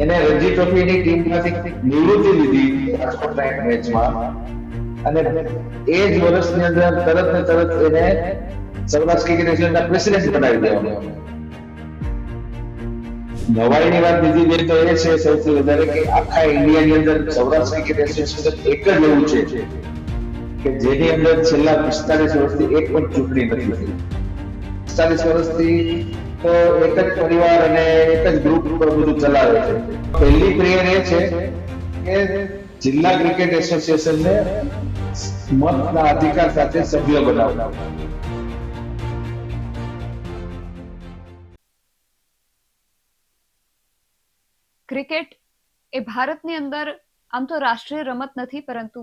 એને રણજી ટ્રોફીની ટીમમાંથી નિવૃત્તિ લીધી રાજકોટ નાઇટ મેચમાં, અને એ જ વર્ષની અંદર તરત ને તરત એને સૌરાષ્ટ્ર ક્રિકેટ એસોસિએશનના પ્રેસિડેન્ટ બનાવી દેવામાં આવ્યો. નવાઈની વાત બીજી બે તો એ છે સૌથી વધારે કે આખા ઇન્ડિયાની અંદર સૌરાષ્ટ્ર ક્રિકેટ એસોસિએશન એક જ એવું છે કે જેની અંદર છેલ્લા 45 વર્ષથી એક પણ ચૂંટણી નથી થઈ. 45 વર્ષથી તો એક જ પરિવાર અને એક જ ગ્રુપ બધું ચલાવે છે. પહેલી પ્રેયર એ છે કે જિલ્લા ક્રિકેટ એસોસિએશનને મતના અધિકાર સાથે સભ્ય બનાવવા. ક્રિકેટ એ ભારતની અંદર આમ તો રાષ્ટ્રીય રમત નથી, પરંતુ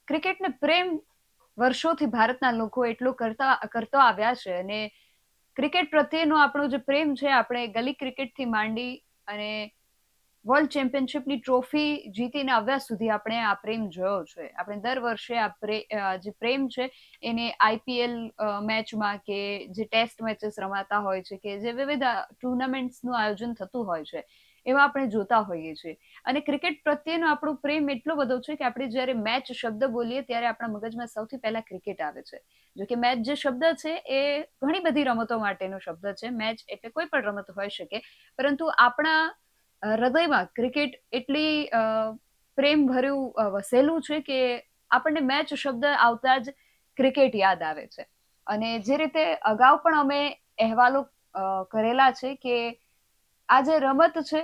ક્રિકેટને પ્રેમ વર્ષોથી ભારતના લોકો એટલો કરતો આવ્યા છે. અને ક્રિકેટ પ્રત્યેનો આપણો જે પ્રેમ છે, આપણે ગલી ક્રિકેટથી માંડી અને વર્લ્ડ ચેમ્પિયનશિપની ટ્રોફી જીતીને આવ્યા સુધી આપણે આ પ્રેમ જોયો છે. આપણે દર વર્ષે જે પ્રેમ છે એને આઈપીએલ મેચમાં કે જે ટેસ્ટ મેચેસ રમાતા હોય છે કે જે વિવિધ ટુર્નામેન્ટ્સનું આયોજન થતું હોય છે એવા આપણે જોતા હોઈએ છીએ. અને ક્રિકેટ પ્રત્યેનો આપણો પ્રેમ એટલો બધો છે કે આપણે જ્યારે મેચ શબ્દ બોલીએ ત્યારે આપણા મગજમાં સૌથી પહેલા ક્રિકેટ આવે છે. જો કે મેચ જે શબ્દ છે એ ઘણી બધી રમતો માટેનો શબ્દ છે. મેચ એટલે કોઈ પણ રમત હોઈ શકે, પરંતુ આપણા હૃદયમાં ક્રિકેટ એટલી પ્રેમ ભર્યું વસેલું છે કે આપણને મેચ શબ્દ આવતા જ ક્રિકેટ યાદ આવે છે. અને જે રીતે અગાઉ પણ અમે અહેવાલો કરેલા છે કે આ જે રમત છે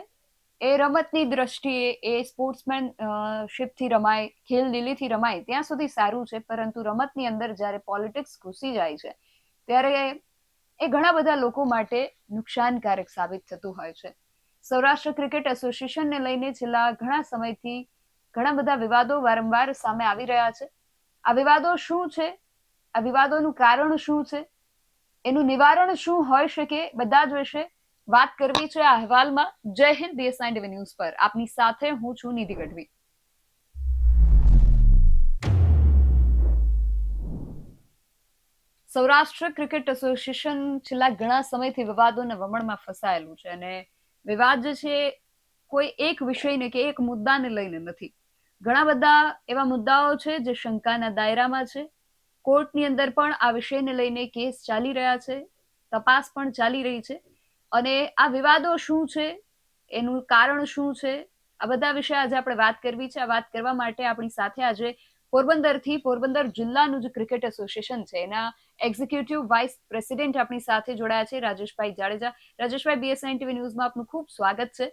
એ રમતની દ્રષ્ટિએ એ સ્પોર્ટ્સમેનશીપથી રમાય, ખેલદિલીથી રમાય ત્યાં સુધી સારું છે, પરંતુ રમતની અંદર જ્યારે પોલિટિક્સ ઘૂસી જાય છે ત્યારે એ ઘણા બધા લોકો માટે નુકસાનકારક સાબિત થતું હોય છે. સૌરાષ્ટ્ર ક્રિકેટ એસોસિએશનને લઈને છેલ્લા ઘણા સમયથી ઘણા બધા વિવાદો વારંવાર સામે આવી રહ્યા છે. આ વિવાદો શું છે, આ વિવાદોનું કારણ શું છે, એનું નિવારણ શું હોઈ શકે, બધા જ વિશે વાત કરવી છે આ અહેવાલમાં. જય હિન્દ, BSI ટીવી ન્યૂઝ પર આપની સાથે હું છું નિધિ ગઢવી. સૌરાષ્ટ્ર ક્રિકેટ એસોસિએશન છેલ્લા ઘણા સમયથી વિવાદોના વમણમાં ફસાયેલું છે. અને વિવાદ જે છે કોઈ એક વિષયને કે એક મુદ્દાને લઈને નથી. ઘણા બધા એવા મુદ્દાઓ છે જે શંકાના દાયરામાં છે. કોર્ટની અંદર પણ આ વિષયને લઈને કેસ ચાલી રહ્યા છે, તપાસ પણ ચાલી રહી છે. અને આ વિવાદો શું છે, એનું કારણ શું છે, આ બધા વિશે આજે આપણે વાત કરવી છે. આ વાત કરવા માટે આપણી સાથે આજે પોરબંદરથી પોરબંદર જિલ્લાનું જે ક્રિકેટ એસોસિએશન છે એના એક્ઝિક્યુટિવ વાઇસ પ્રેસિડેન્ટ આપણી સાથે જોડાયા છે, રાજેશભાઈ જાડેજા. રાજેશભાઈ, BSI ટીવી ન્યૂઝમાં આપનું ખૂબ સ્વાગત છે.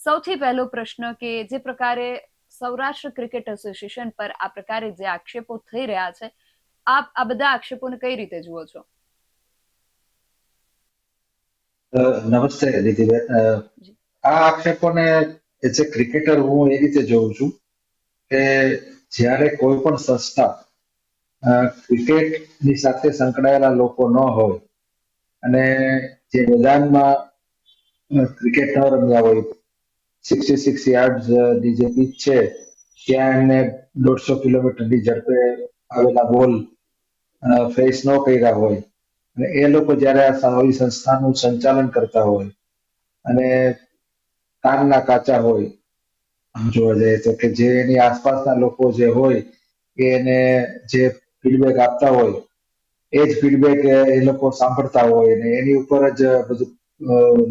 સૌથી પહેલો પ્રશ્ન કે જે પ્રકારે સૌરાષ્ટ્ર ક્રિકેટ એસોસિએશન પર આ પ્રકારે જે આક્ષેપો થઈ રહ્યા છે, આપ આ બધા આક્ષેપોને કઈ રીતે જુઓ છો? નમસ્તે નિધિબેન. આ આક્ષેપોને એઝ એ ક્રિકેટર હું એ રીતે જોઉં છું કે જ્યારે કોઈ પણ સંસ્થા ક્રિકેટની સાથે સંકળાયેલા લોકો ન હોય અને જે મેદાનમાં ક્રિકેટ ન રમ્યા હોય, 66 યાર્ડની જે પીચ છે ત્યાં એમને 150 કિલોમીટરની ઝડપે આવેલા બોલ ફેસ ન કર્યા હોય અને એ લોકો જયારે આ આવી સંસ્થાનું સંચાલન કરતા હોય અને કાનના કાચા હોય, જોવા જઈએ તો કે જે એની આસપાસના લોકો જે હોય એને જે ફીડબેક આપતા હોય એ જ ફીડબેક એ લોકો સાંભળતા હોય અને એની ઉપર જ બધું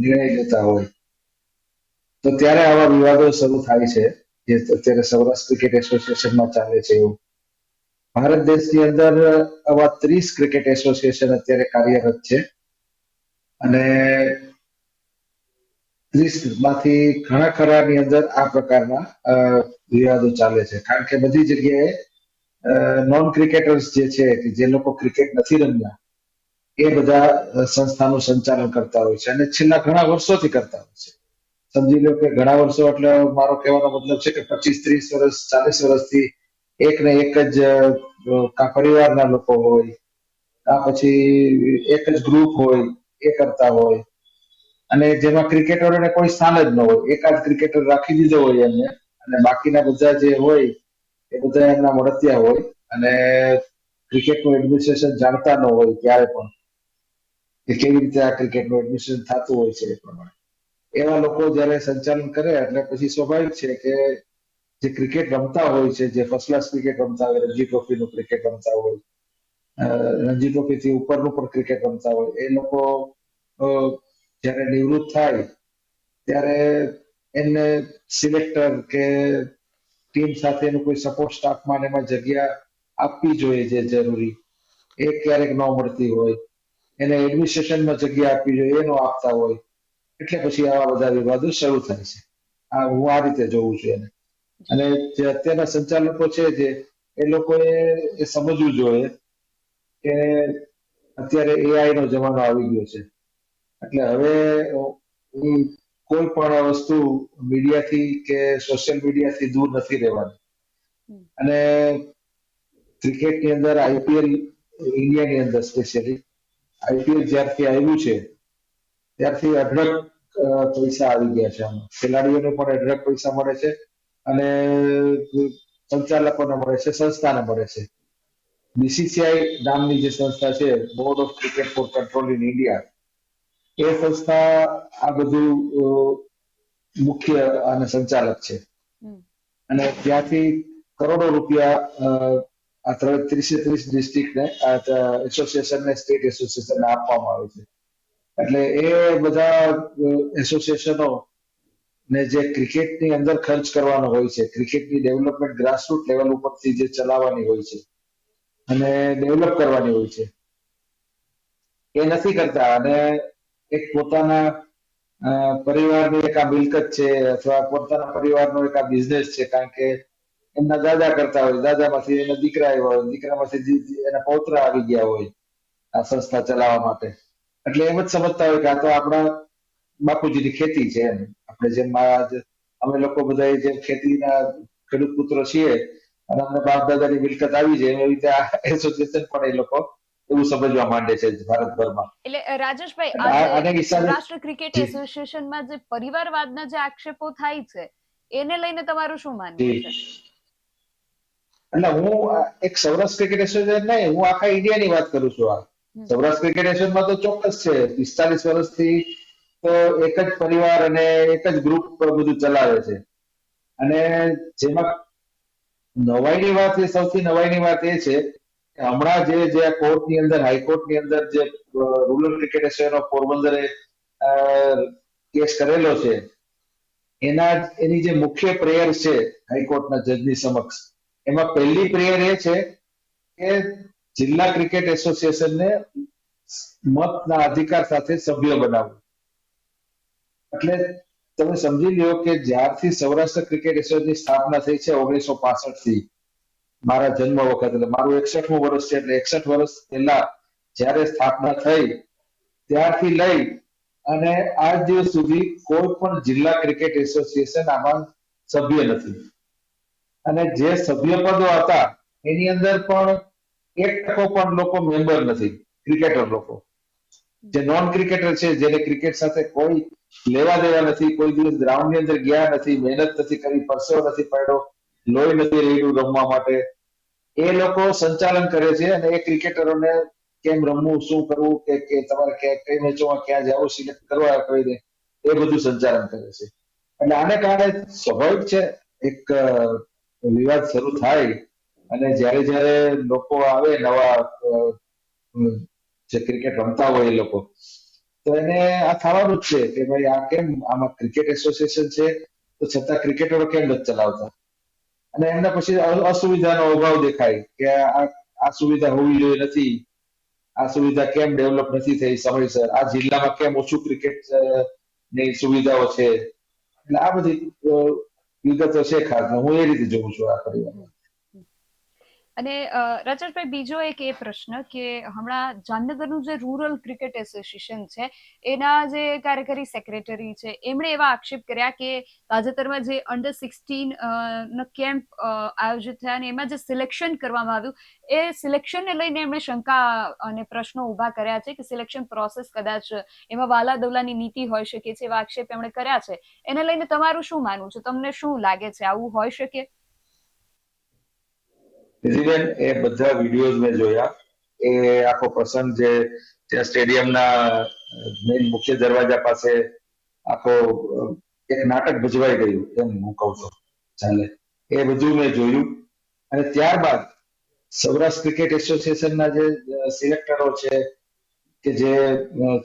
નિર્ણય લેતા હોય, તો ત્યારે આવા વિવાદો શરૂ થાય છે જે અત્યારે સૌરાષ્ટ્ર ક્રિકેટ એસોસિએશનમાં ચાલે છે. એવું ભારત દેશની અંદર આવા 30 ક્રિકેટ એસોસિએશન અત્યારે કાર્યરત છે અને 30 માંથી ઘણા ખરાની અંદર આ પ્રકારના વિવાદો ચાલે છે. કારણ કે બધી જગ્યાએ નોન ક્રિકેટર્સ જે છે કે જે લોકો ક્રિકેટ નથી રમ્યા એ બધા સંસ્થાનું સંચાલન કરતા હોય છે અને છેલ્લા ઘણા વર્ષોથી કરતા હોય છે. સમજી લો કે ઘણા વર્ષો એટલે મારો કહેવાનો મતલબ છે કે 25-30 વર્ષ 40 વર્ષથી એક ને એક જ પરિવારના લોકો હોય, કા પછી એક જ ગ્રુપ હોય એ કરતા હોય અને જેમાં ક્રિકેટરોને કોઈ સ્થાન જ ન હોય. એકાદ ક્રિકેટર રાખી દીધો હોય એમને અને બાકીના બધા જે હોય એ બધા એમના મળતિયા હોય અને ક્રિકેટનું એડમિનિસ્ટ્રેશન જાણતા ન હોય ક્યારે પણ કે કેવી રીતે આ ક્રિકેટનું એડમિનિસ્ટ્રેશન થતું હોય છે એ પ્રમાણે. એવા લોકો જયારે સંચાલન કરે એટલે પછી સ્વાભાવિક છે કે જે ક્રિકેટ રમતા હોય છે, જે ફર્સ્ટ ક્લાસ ક્રિકેટ રમતા હોય, રણજી ટ્રોફીનું ક્રિકેટ રમતા હોય, રણજી ટ્રોફી થી ઉપરનું પણ ક્રિકેટ રમતા હોય, એ લોકો જયારે નિવૃત્ત થાય ત્યારે એમને સિલેક્ટર કે ટીમ સાથેનું કોઈ સપોર્ટ સ્ટાફમાં એમાં જગ્યા આપવી જોઈએ જે જરૂરી, એ ક્યારેક ન મળતી હોય, એને એડમિનિસ્ટ્રેશનમાં જગ્યા આપવી જોઈએ, એ ન આપતા હોય, એટલે પછી આવા બધા વિવાદો શરૂ થાય છે. હું આ રીતે જોઉં છું એને. અને જે અત્યારના સંચાલકો છે જે એ લોકોએ એ સમજવું જોઈએ કે અત્યારે એઆઈ નો જમાનો આવી ગયો છે, એટલે હવે કોઈ પણ વસ્તુ મીડિયાથી કે સોશિયલ મીડિયાથી દૂર નથી રહેવાની. અને ક્રિકેટની અંદર આઈપીએલ ઇન્ડિયાની અંદર સ્પેશિયલી આઈપીએલ જ્યારથી આવ્યું છે ત્યારથી અઢળક પૈસા આવી ગયા છે. આમાં ખેલાડીઓને પણ અઢળક પૈસા મળે છે અને સંચાલકોને મળે છે, સંસ્થાને મળે છે. બીસીસીઆઈ નામની જે સંસ્થા છે, board of cricket for control in India, એ સંસ્થા આ બધું મુખ્ય અને સંચાલક છે. અને ત્યાંથી કરોડો રૂપિયા આ 30 ડિસ્ટ્રિક્ટને એસોસિએશનને, સ્ટેટ એસોસિએશનને આપવામાં આવે છે. એટલે એ બધા એસોસિએશનો ને જે ક્રિકેટની અંદર ખર્ચ કરવાનો હોય છે, ક્રિકેટની ડેવલપમેન્ટ ગ્રાસરૂટ લેવલ ઉપરથી જે ચલાવવાની હોય છે અને ડેવલપ કરવાની હોય છે, એ નથી કરતા. અને એક પોતાના પરિવારની એક આ મિલકત છે અથવા પોતાના પરિવારનો એક આ બિઝનેસ છે, કારણ કે એમના દાદા કરતા હોય, દાદામાંથી એના દીકરા આવ્યા હોય, દીકરામાંથી એના પૌત્ર આવી ગયા હોય આ સંસ્થા ચલાવવા માટે. એટલે એમ જ સમજતા હોય કે આ તો આપણા બાપુજીની ખેતી છે. એમ આપણે જેમ અમે લોકો બધા જેમ ખેતીના ખેડૂત પુત્રો છીએ અને અમને બાપ દાદાની મિલકત આવી જાય, એવી રીતે આ એસોસિએશન પણ એ લોકો એવું સમજવા માંડે છે ભારતભરમાં. એટલે રાજેશભાઈ, આને આ હિસાબે સૌરાષ્ટ્ર ક્રિકેટ એસોસિએશનમાં જે પરિવારવાદના જે આક્ષેપો થાય છે, એને લઈને તમારું શું માનવું છે? એટલે હું એક સૌરાષ્ટ્ર ક્રિકેટ એસોસિએશન નહીં, હું આખા ઇન્ડિયાની વાત કરું છું. આ સૌરાષ્ટ્ર ક્રિકેટ એસોસિએશનમાં તો ચોક્કસ છે, 45 વર્ષથી તો એક જ પરિવાર અને એક જ ગ્રુપ બધું ચલાવે છે. અને જેમાં નવાઈની વાત, એ સૌથી નવાઈની વાત એ છે કે હમણાં જે કોર્ટની અંદર, હાઈકોર્ટની અંદર જે રૂરલ ક્રિકેટ એસોસિએશન ઓફ પોરબંદરે કેસ કરેલો છે, એની જે મુખ્ય પ્રેયર છે હાઈકોર્ટના જજની સમક્ષ, એમાં પહેલી પ્રેયર એ છે કે જિલ્લા ક્રિકેટ એસોસિએશનને મતના અધિકાર સાથે સભ્ય બનાવવું. એટલે તમે સમજી લ્યો કે જ્યારથી સૌરાષ્ટ્ર ક્રિકેટ એસોસિએશનની સ્થાપના થઈ છે 1965 થી, મારા જન્મ વખત, એટલે મારું 61મું વર્ષ છે, એટલે 61 વર્ષ પહેલા જયારે સ્થાપના થઈ ત્યારથી લઈ અને આજ દિવસ સુધી કોઈ પણ જિલ્લા ક્રિકેટ એસોસિએશન આમાં સભ્ય નથી. અને જે સભ્ય પદો હતા એની અંદર પણ 1% પણ લોકો મેમ્બર નથી, ક્રિકેટર લોકો. જે નોન ક્રિકેટર છે, જેને ક્રિકેટ સાથે કોઈ લેવા દેવા નથી, કોઈ દિવસ ગ્રાઉન્ડની અંદર ગયા નથી, મહેનત નથી કરી, પરસેવો નથી પાડ્યો, લોહી નથી રેડ્યું રમવા માટે, એ લોકો સંચાલન કરે છે. અને એ ક્રિકેટરોને કેમ રમવું, શું કરવું, કે તમારે કઈ મેચોમાં ક્યાં જવું, સિલેક્ટ કરવા કહીને એ બધું સંચાલન કરે છે. એટલે આને કારણે સ્વાભાવિક છે એક વિવાદ શરૂ થાય. અને જ્યારે લોકો આવે નવા જે ક્રિકેટ રમતા હોય એ લોકો, તો એને આ થવાનું જ છે કે ભાઈ આ કેમ, આમાં ક્રિકેટ એસોસિએશન છે તો છતાં ક્રિકેટરો કેમ નથી ચલાવતા. અને એમને પછી અસુવિધાનો અભાવ દેખાય કે આ સુવિધા હોવી જોઈએ નથી, આ સુવિધા કેમ ડેવલપ નથી થઈ સમયસર, આ જિલ્લામાં કેમ ઓછું ક્રિકેટ ની સુવિધાઓ છે. એટલે આ બધી વિગતો છે ખાસ, હું એ રીતે જોઉં છું આ પરિવારમાં. અને રજતભાઈ, બીજો એક એ પ્રશ્ન કે હમણાં જામનગરનું જે રૂરલ ક્રિકેટ એસોસિએશન છે, એના જે કાર્યકારી સેક્રેટરી છે, એમણે એવા આક્ષેપ કર્યા કે તાજેતરમાં જે અંડર 16 કેમ્પ આયોજિત થયા અને એમાં જે સિલેક્શન કરવામાં આવ્યું, એ સિલેક્શનને લઈને એમણે શંકા અને પ્રશ્નો ઉભા કર્યા છે કે સિલેક્શન પ્રોસેસ કદાચ એમાં વાલા દવલાની નીતિ હોઈ શકે છે, એવા આક્ષેપ એમણે કર્યા છે. એને લઈને તમારું શું માનવું છે? તમને શું લાગે છે, આવું હોઈ શકે? એ બધા વિડીયોઝ મેં જોયા. એ આખો પ્રસંગ જે ત્યાં સ્ટેડિયમના મેઇન મુખ્ય દરવાજા પાસે આખો એક નાટક ભજવાઈ ગયું એમ હું કહું છું ચાલે. એ બધું મેં જોયું. અને ત્યારબાદ સૌરાષ્ટ્ર ક્રિકેટ એસોસિએશનના જે સિલેક્ટરો છે કે જે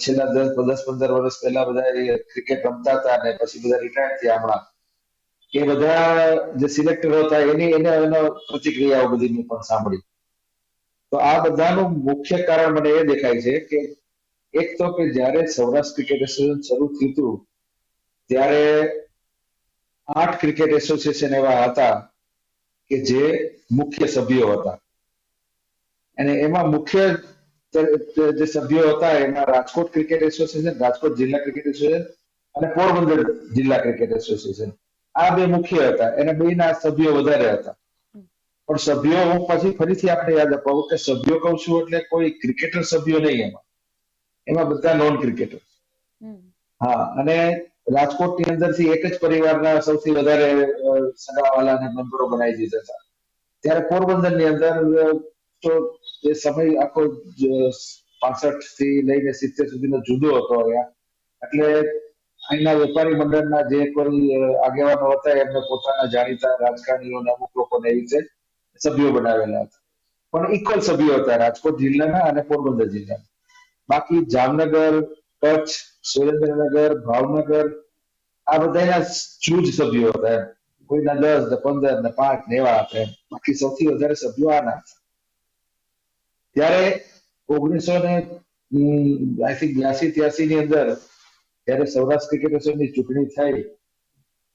છેલ્લા 10-15 વર્ષ પહેલા બધા ક્રિકેટ રમતા હતા અને પછી બધા રિટાયર થયા હમણાં, એ બધા જે સિલેક્ટરો હતા એનો પ્રતિક્રિયાઓ બધી મેં પણ સાંભળી. તો આ બધાનું મુખ્ય કારણ મને એ દેખાય છે કે એક તો કે જ્યારે સૌરાષ્ટ્ર ક્રિકેટ એસોસિએશન શરૂ થયું હતું ત્યારે 8 ક્રિકેટ એસોસિએશન એવા હતા કે જે મુખ્ય સભ્યો હતા. અને એમાં મુખ્ય જે સભ્યો હતા એમાં રાજકોટ ક્રિકેટ એસોસિએશન, રાજકોટ જિલ્લા ક્રિકેટ એસોસિએશન અને પોરબંદર જિલ્લા ક્રિકેટ એસોસિએશન, આ બે મુખ્ય હતા. એને બેના સભ્યો વધારે હતા. પણ સભ્યો હું પછી ફરીથી આપણે યાદ અપાવું કે સભ્યો કહું છું એટલે કોઈ ક્રિકેટર સભ્યો નહીં, એમાં બધા નોન ક્રિકેટર. હા, અને રાજકોટની અંદરથી એક જ પરિવારના સૌથી વધારે સગાવાલા અને મેમ્બરો બનાવી દીધા હતા. ત્યારે પોરબંદરની અંદર તો એ સમય આખો 65 થી લઈને 70 સુધીનો જુદો હતો અહીંયા. એટલે અહીંના વેપારી મંડળના જે કોઈ આગેવાનો હતા એમને પોતાના જાણીતા રાજકારણીઓને અમુક લોકોને એવી રીતે સભ્યો બનાવેલા હતા. પણ ઇક્વલ સભ્યો હતા રાજકોટ જિલ્લાના અને પોરબંદર જિલ્લાના. બાકી જામનગર, કચ્છ, સુરેન્દ્રનગર, ભાવનગર આ બધાના જૂજ સભ્યો હતા. કોઈના 10 ને 15 ને 5 ને એવા હતા. બાકી સૌથી વધારે સભ્યો આના હતા. ત્યારે 1982-83 ની અંદર જ્યારે સૌરાષ્ટ્ર ક્રિકેટ એસોસિએશનની ચૂંટણી થઈ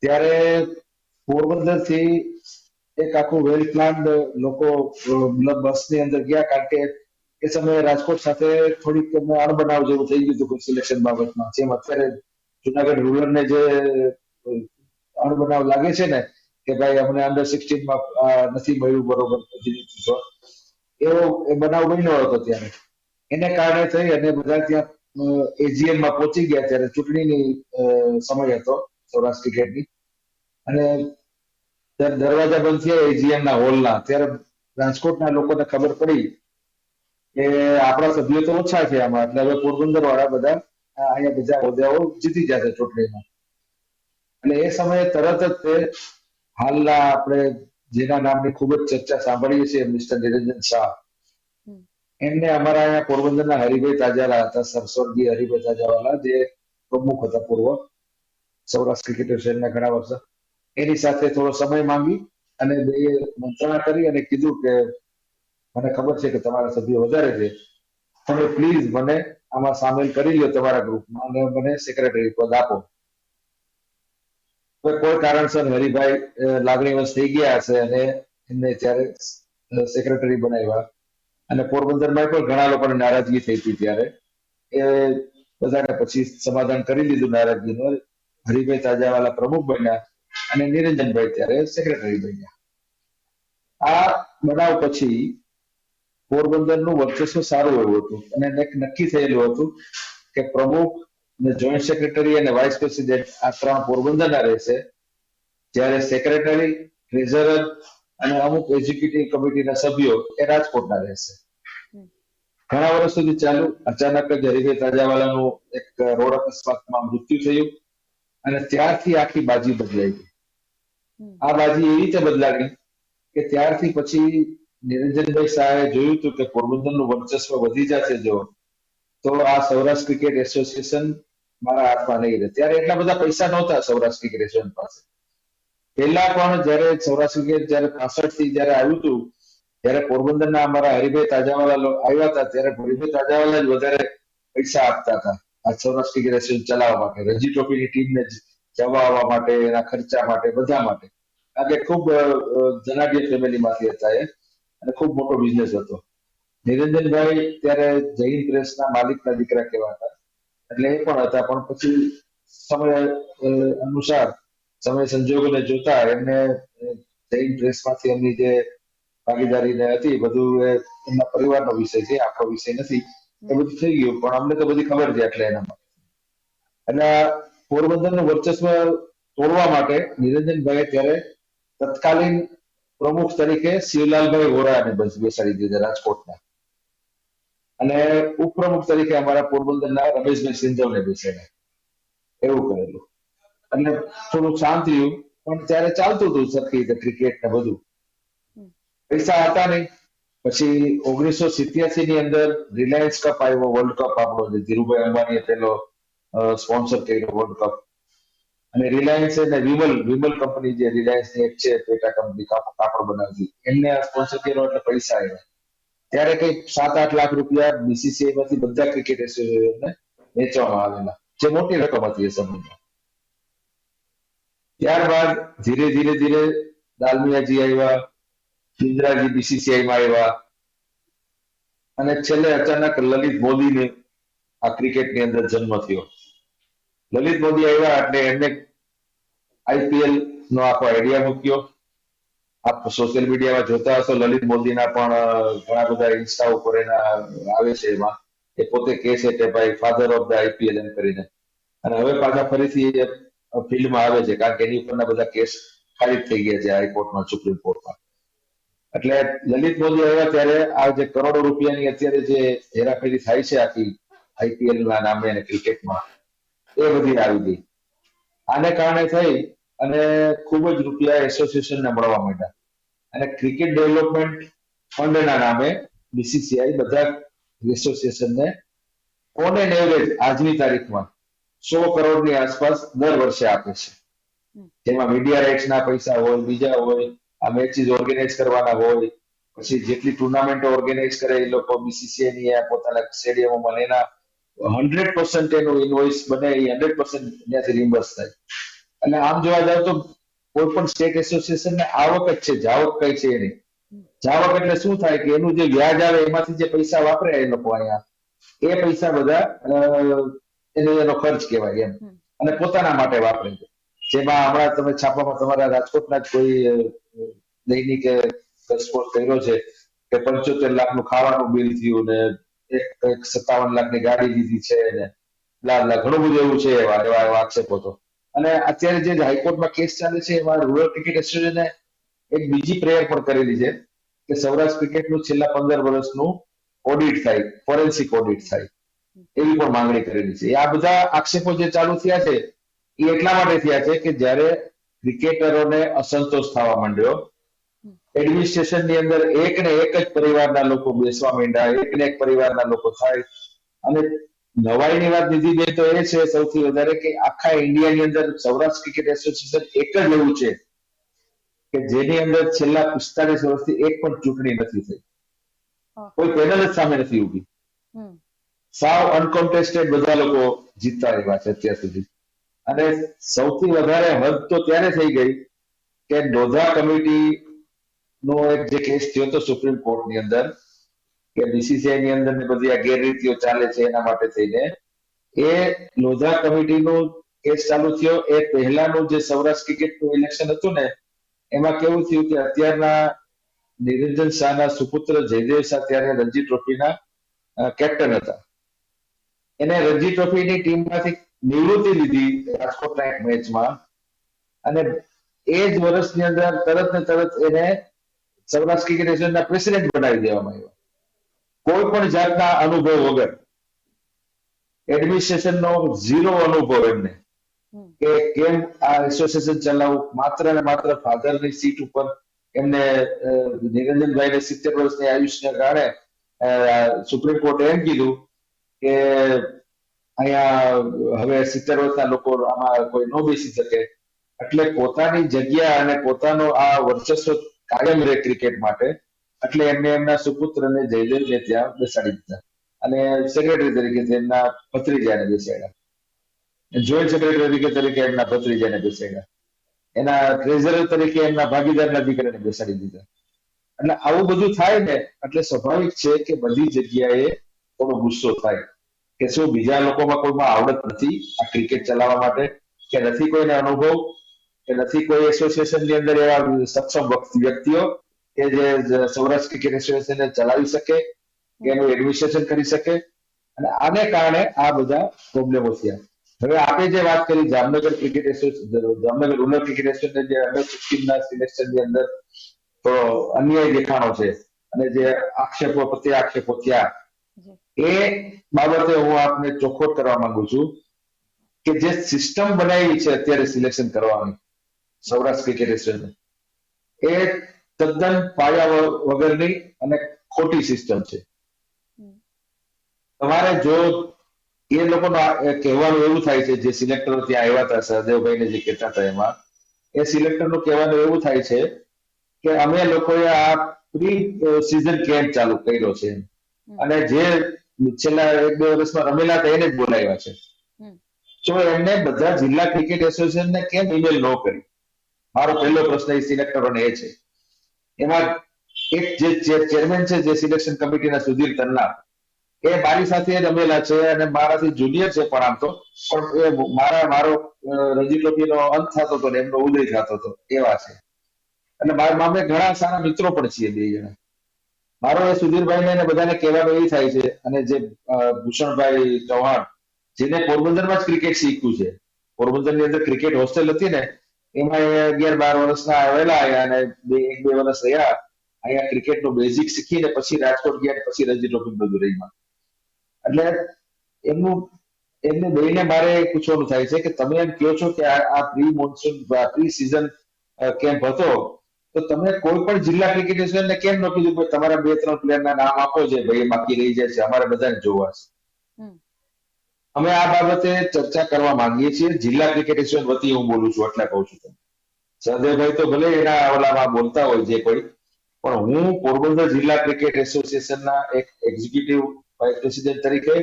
ત્યારે પોરબંદર થી એક આખું વેલ પ્લાન્ડ લોકો બસની અંદર ગયા, કારણ કે એ સમયે રાજકોટ સાથે થોડીક અણબનાવ જેવું થઈ ગયું હતું સિલેક્શન બાબતમાં. જેમ અત્યારે જુનાગઢ રૂરલને જે અણબનાવ લાગે છે ને કે ભાઈ અમને અંડર 16 માં નથી મળ્યું બરોબર એવો બનાવ બન્યો હતો ત્યારે. એને કારણે થઈ અને બધા ત્યાં એજીએમ માં પહોંચી ગયા ત્યારે ચૂંટણીની સમય હતો સૌરાષ્ટ્ર ક્રિકેટની. અને દરવાજા બંધ થયા એજીએમ ના હોલના. ત્યારે રાજકોટના લોકોને ખબર પડી કે આપણા સભ્યો તો ઓછા છે આમાં, એટલે હવે પોરબંદર વાળા બધા અહીંયા બીજા હોદ્દાઓ જીતી જશે ચૂંટણીમાં. એટલે એ સમયે તરત જ તે હાલના આપણે જેના નામની ખૂબ જ ચર્ચા સાંભળીએ છીએ મિસ્ટર નિરંજન શાહ, એમને અમારા અહીંયા પોરબંદરના હરિભાઈ તાજાવાલા હતા, સ્વર્ગીય હરિભાઈ તાજાવાલા, જે પ્રમુખ હતા પૂર્વ સૌરાષ્ટ્ર ક્રિકેટ એસોસિએશનના ઘણા વર્ષ. એની સાથે થોડો સમય માંગી અને બે મંત્રણા કરી અને કીધું કે મને ખબર છે કે તમારા સભ્યો વધારે છે, તમે પ્લીઝ મને આમાં સામેલ કરી લો તમારા ગ્રુપમાં અને મને સેક્રેટરી પદ આપો. કોઈ કારણસર હરિભાઈ લાગણીવશ થઈ ગયા હશે અને એમને ત્યારે સેક્રેટરી બનાવ્યા. અને પોરબંદરમાં પણ ઘણા લોકોને નારાજગી થઈ હતી ત્યારે. એ બધાને પછી સમાધાન કરી લીધું નારાજગીનું. હરિભાઈ તાજાવાલા પ્રમુખ બન્યા અને નિરંજનભાઈ ત્યારે સેક્રેટરી બન્યા. આ બનાવ પછી પોરબંદરનું વર્ચસ્વ સારું એવું હતું અને નક્કી થયેલું હતું કે પ્રમુખ, જોઈન્ટ સેક્રેટરી અને વાઇસ પ્રેસિડેન્ટ આ 3 પોરબંદરના રહેશે, જ્યારે સેક્રેટરી, ટ્રેઝરર અને અમુક એક્ઝિક્યુટિવ કમિટીના સભ્યો એ રાજકોટના રહેશે. ઘણા વર્ષ સુધી ચાલુ. અચાનક જ હરિભાઈ તાજાવાલાનું એક રોડ અકસ્માતમાં મૃત્યુ થયું અને ત્યારથી આખી બાજી બદલાઈ ગઈ. આ બાજી એવી રીતે બદલાવી કે ત્યારથી પછી નિરંજનભાઈ શાહે જોયું હતું કે પોરબંદરનું વર્ચસ્વ વધી જશે જો તો આ સૌરાષ્ટ્ર ક્રિકેટ એસોસિએશન મારા હાથમાં નહીં રહે. ત્યારે એટલા બધા પૈસા નહોતા સૌરાષ્ટ્ર ક્રિકેટ એસોસિએશન પાસે. પહેલા પણ જયારે સૌરાષ્ટ્ર ક્રિકેટ જયારે 65 થી જયારે આવ્યું હતું ત્યારે પોરબંદરના અમારા હરિભાઈ તાજાવાલા આવ્યા હતા ત્યારે હરિભાઈ તાજાવાલા જ વધારે પૈસા આપતા હતા આ સૌરાષ્ટ્ર ક્રિકેટ એસોસિએશન ચલાવવા માટે, રણજી ટ્રોફીની ટીમને જવા આવવા માટે, એના ખર્ચા માટે, બધા માટે. કારણ કે ખૂબ ધનાઢ્ય ફેમિલીમાંથી હતા એ અને ખૂબ મોટો બિઝનેસ હતો. નિરંજનભાઈ ત્યારે જૈન પ્રેસના માલિકના દીકરા કહેવાતા, એટલે એ પણ હતા. પણ પછી સમય અનુસાર સમય સંજોગોને જોતા એમને જૈન પ્રેસમાંથી એમની જે ભાગીદારીને હતી બધું એમના પરિવારનો વિષય છે, આપણો વિષય નથી, એ બધું થઈ ગયું. પણ અમને તો બધી ખબર છે એટલે એના માટે. એટલે પોરબંદરનું વર્ચસ્વ તોડવા માટે નિરંજનભાઈ ત્યારે તત્કાલીન પ્રમુખ તરીકે શિવલાલભાઈ વોરાને બેસાડી દીધા રાજકોટના, અને ઉપપ્રમુખ તરીકે અમારા પોરબંદરના રમેશભાઈ સિંધવને બેસાડ્યા. એવું કરેલું. એટલે થોડું શાંત રહ્યું, પણ ત્યારે ચાલતું હતું સરખી રીતે ક્રિકેટ ને બધું. પૈસા હતા નહીં. પછી 1987 ની અંદર રિલાયન્સ કપ આવ્યો, વર્લ્ડ કપ આપણો જે ધીરુભાઈ અંબાણીએ પેલો સ્પોન્સર કર્યો વર્લ્ડ કપ. અને રિલાયન્સ અને વિમલ કંપની જે રિલાયન્સ ની એક છે પેટા કંપની કાપડ બનાવતી, એમને સ્પોન્સર કર્યો એટલે પૈસા આવ્યા. ત્યારે કઈક 7-8 લાખ રૂપિયા બીસીસીઆઈ માંથી બધા ક્રિકેટ એસોસિએશનને વેચવામાં આવેલા, જે મોટી રકમ હતી એ સમયમાં. ત્યારબાદ ધીરે ધીરે ધીરે દાલમિયાજી આવ્યા, ઇન્દિરાજી બીસીસીઆઈ માં આવ્યા, અને છેલ્લે અચાનક લલિત મોદીને આ ક્રિકેટની અંદર જન્મ થયો. લલિત મોદી આવ્યા એટલે એમને આઈપીએલ નો આખો આઈડિયા મૂક્યો. આપ સોશિયલ મીડિયામાં જોતા હશો, લલિત મોદીના પણ ઘણા બધા ઇન્સ્ટા ઉપર એના આવે છે. એમાં એ પોતે કહે છે કે ભાઈ ફાધર ઓફ ધ આઈપીએલ એમ કરીને. અને હવે પાછા ફરીથી ફિલ્ડમાં આવે છે, કારણ કે એની ઉપરના બધા કેસ ખારિજ થઈ ગયા છે હાઈકોર્ટમાં, સુપ્રીમ કોર્ટમાં. એટલે લલિત મોદી આવ્યા ત્યારે આ જે કરોડો રૂપિયાની અત્યારે જે હેરાફેરી થાય છે આખી આઈપીએલ ના નામે અને ક્રિકેટમાં, એ બધી આવી ગઈ. આને કારણે થઈ અને ખૂબ જ રૂપિયા એસોસિએશનને મળવા માંડ્યા. અને ક્રિકેટ ડેવલપમેન્ટ ફંડના નામે બીસીસીઆઈ બધા એસોસિએશનને ઓન એન એવરેજ આજની તારીખમાં 100 કરોડની આસપાસ દર વર્ષે આપે છે. જેમાં મીડિયા રાઇટ્સના પૈસા હોય, બીજા હોય, આ મેચીસ ઓર્ગેનાઇઝ કરવાના હોય, પછી જેટલી ટુર્નામેન્ટો ઓર્ગેનાઇઝ કરે એ લોકો બીસીસીઆઈ પોતાના સ્ટેડિયમોમાં એના 100% એનું ઇન્વોઇસ બને, એ 100% ત્યાંથી રિમ્બર્સ થાય. અને આમ જોવા જાવ તો કોઈ પણ સ્ટેટ એસોસિએશન ને આવક જ છે, જાવક કઈ છે નહીં. જાવક એટલે શું થાય કે એનું જે વ્યાજ આવે એમાંથી જે પૈસા વાપરે એ લોકો અહીંયા, એ પૈસા બધા એનો ખર્ચ કહેવાય એમ, અને પોતાના માટે વાપરે છે. જેમાં હમણાં તમે છાપામાં તમારા રાજકોટના જ કોઈ દૈનિકે સ્પોર્ટ કર્યો છે કે 75 લાખનું ખાવાનું બિલ થયું ને એક 57 લાખની ગાડી લીધી છે ને ઘણું બધું એવું છે, એવા આક્ષેપો તો. અને અત્યારે જે હાઈકોર્ટમાં કેસ ચાલે છે એમાં રૂરલ ક્રિકેટ એસોસિએશને એક બીજી પ્રેયર પણ કરેલી છે કે સૌરાષ્ટ્ર ક્રિકેટનું છેલ્લા 15 વર્ષનું ઓડિટ થાય, ફોરેન્સિક ઓડિટ થાય, એવી પણ માંગણી કરેલી છે. આ બધા આક્ષેપો જે ચાલુ થયા છે એ એટલા માટે થયા છે કે જ્યારે ક્રિકેટરોને અસંતોષ થવા માંડ્યો, એડમિનિસ્ટ્રેશનની અંદર એક ને એક જ પરિવારના લોકો બેસવા માંડ્યા, એક ને એક પરિવારના લોકો થાય. અને નવાઈની વાત દીદી તો એ છે સૌથી વધારે કે આખા ઇન્ડિયાની અંદર સૌરાષ્ટ્ર ક્રિકેટ એસોસિએશન એક જ એવું છે કે જેની અંદર છેલ્લા 45 વર્ષથી એક પણ ચૂંટણી નથી થઈ, કોઈ પેનલ જ સામે નથી ઉભી, સાવ અનકોન્ટેસ્ટેડ બધા લોકો જીતતા રહ્યા છે અત્યાર સુધી. અને સૌથી વધારે હદ તો ત્યારે થઈ ગઈ કે લોધા કમિટી નો એક જે કેસ થયો હતો સુપ્રીમ કોર્ટની અંદર કે બીસીસીઆઈ ની અંદર બધી આ ગેરરીતિઓ ચાલે છે એના માટે થઈને, એ લોધા કમિટીનો કેસ ચાલુ થયો. એ પહેલાનું જે સૌરાષ્ટ્ર ક્રિકેટનું ઇલેક્શન હતું ને, એમાં કેવું થયું કે અત્યારના નિરંજન શાહના સુપુત્ર જયદેવ શાહ ત્યારે રણજી ટ્રોફીના કેપ્ટન હતા. એને રણજી ટ્રોફીની ટીમમાંથી નિવૃત્તિ લીધી રાજકોટના એક મેચમાં, અને એ જ વર્ષની અંદર તરત ને તરત એને સૌરાષ્ટ્ર ક્રિકેટ એસોસિએશનના પ્રેસિડેન્ટ બનાવી દેવામાં આવ્યો, કોઈ પણ જાતના અનુભવ વગર. એડમિનિસ્ટ્રેશનનો ઝીરો અનુભવ એમને કે કેમ આ એસોસિએશન ચલાવવું. માત્ર ને માત્ર ફાધરની સીટ ઉપર એમને નિરંજનભાઈને 70 વર્ષની આયુષ્યને કારણે સુપ્રીમ કોર્ટે એમ કીધું કે અહીંયા હવે 70 વર્ષના લોકો આમાં કોઈ ન બેસી શકે, એટલે પોતાની જગ્યા અને પોતાનો આ વર્ચસ્વ કાયમ રહે ક્રિકેટ માટે, એટલે એમને એમના સુપુત્રને જયદેવને ત્યાં બેસાડી દીધા અને સેક્રેટરી તરીકે એમના ભત્રીજાને બેસાડ્યા, જોઈન્ટ સેક્રેટરી તરીકે એમના ભત્રીજાને બેસાડ્યા, એના ટ્રેઝરર તરીકે એમના ભાગીદારના દીકરાને બેસાડી દીધા. એટલે આવું બધું થાય ને એટલે સ્વાભાવિક છે કે બધી જગ્યાએ થોડો ગુસ્સો થાય કે શું બીજા લોકોમાં કોઈમાં આવડત નથી આ ક્રિકેટ ચલાવવા માટે, કે નથી કોઈને અનુભવ, કે નથી કોઈ એસોસિએશનની અંદર એવા સક્ષમ વ્યક્તિઓ કે જે સૌરાષ્ટ્ર ક્રિકેટ એસોસિએશનને ચલાવી શકે, કે એનું એડમિનિસ્ટ્રેશન કરી શકે. અને આને કારણે આ બધા પ્રોબ્લેમો થયા. હવે આપણે જે વાત કરી Jamnagar cricket association, Jamnagar rural cricket association જે અંડર 16 ના સિલેક્શનની અંદર તો અન્યાય દેખાણો છે અને જે આક્ષેપો પ્રત્યે આક્ષેપો થયા, એ બાબતે હું આપને ચોખ્ખોટ કરવા માંગુ છું કે જે સિસ્ટમ બનાવી છે અત્યારે સિલેક્શન કરવાની સૌરાષ્ટ્ર ક્રિકેટ એસોસિએશન, એ તદ્દન પાયા વગરની અને ખોટી સિસ્ટમ છે. તમારે જો એ લોકોનો કહેવાનું એવું થાય છે, જે સિલેક્ટરો ત્યાં આવ્યા હતા સહદેવભાઈને જે કહેતા હતા એમાં, એ સિલેક્ટરનું કહેવાનું એવું થાય છે કે અમે લોકોએ આ પ્રી સિઝન કેમ્પ ચાલુ કર્યો છે અને જે છેલ્લા 1-2 વર્ષમાં રમેલા હતા એને જ બોલાવ્યા છે. તો એમને બધા જિલ્લા ક્રિકેટ એસોસિએશનને કેમ ઈમેલ ન કરી? મારો પહેલો પ્રશ્ન એ સિલેક્ટરોને એ છે. એમાં એક જે ચેરમેન છે, જે સિલેક્શન કમિટીના સુધીર તન્ના, એ મારી સાથે રમેલા છે અને મારાથી જુનિયર છે, પણ આમ તો પણ એ મારો રણજી ટ્રોફીનો અંત થતો હતો ને એમનો ઉદય થતો હતો એવા છે. અને મારે ઘણા સારા મિત્રો પણ છીએ બે જણા. મારો એ સુધીરભાઈને એને બધાને કહેવાનું એ થાય છે, અને જે ભૂષણભાઈ ચૌહાણ, જેને પોરબંદરમાં જ ક્રિકેટ શીખ્યું છે, પોરબંદરની અંદર ક્રિકેટ હોસ્ટેલ હતી ને, એમાં એ 11-12 વર્ષના આવેલા અને 1-2 વર્ષ રહ્યા અહીંયા ક્રિકેટનું બેઝિક શીખીને પછી રાજકોટ ગયા, પછી રણજી ટ્રોફી બધું રહીમાં. એટલે એમને બેને મારે પૂછવાનું થાય છે કે તમે એમ કહો છો કે આ pre monsoon pre season camp હતો, તો તમે કોઈ પણ જિલ્લા ક્રિકેટ એસોસિએશનને કેમ ન કીધું કે તમારા 2-3 પ્લેયરના નામ આપો છે, ભાઈ બાકી રહી જાય છે, અમારે બધાને જોવા છે. અમે આ બાબતે ચર્ચા કરવા માંગીએ છીએ. જિલ્લા ક્રિકેટ એસોસિએશન વતી હું બોલું છું, એટલે કહું છું. સહદેવભાઈ તો ભલે એના ઓલામાં બોલતા હોય જે કોઈ, પણ હું પોરબંદર જિલ્લા ક્રિકેટ એસોસિએશનના એક એક્ઝિક્યુટિવ વાઇસ પ્રેસિડેન્ટ તરીકે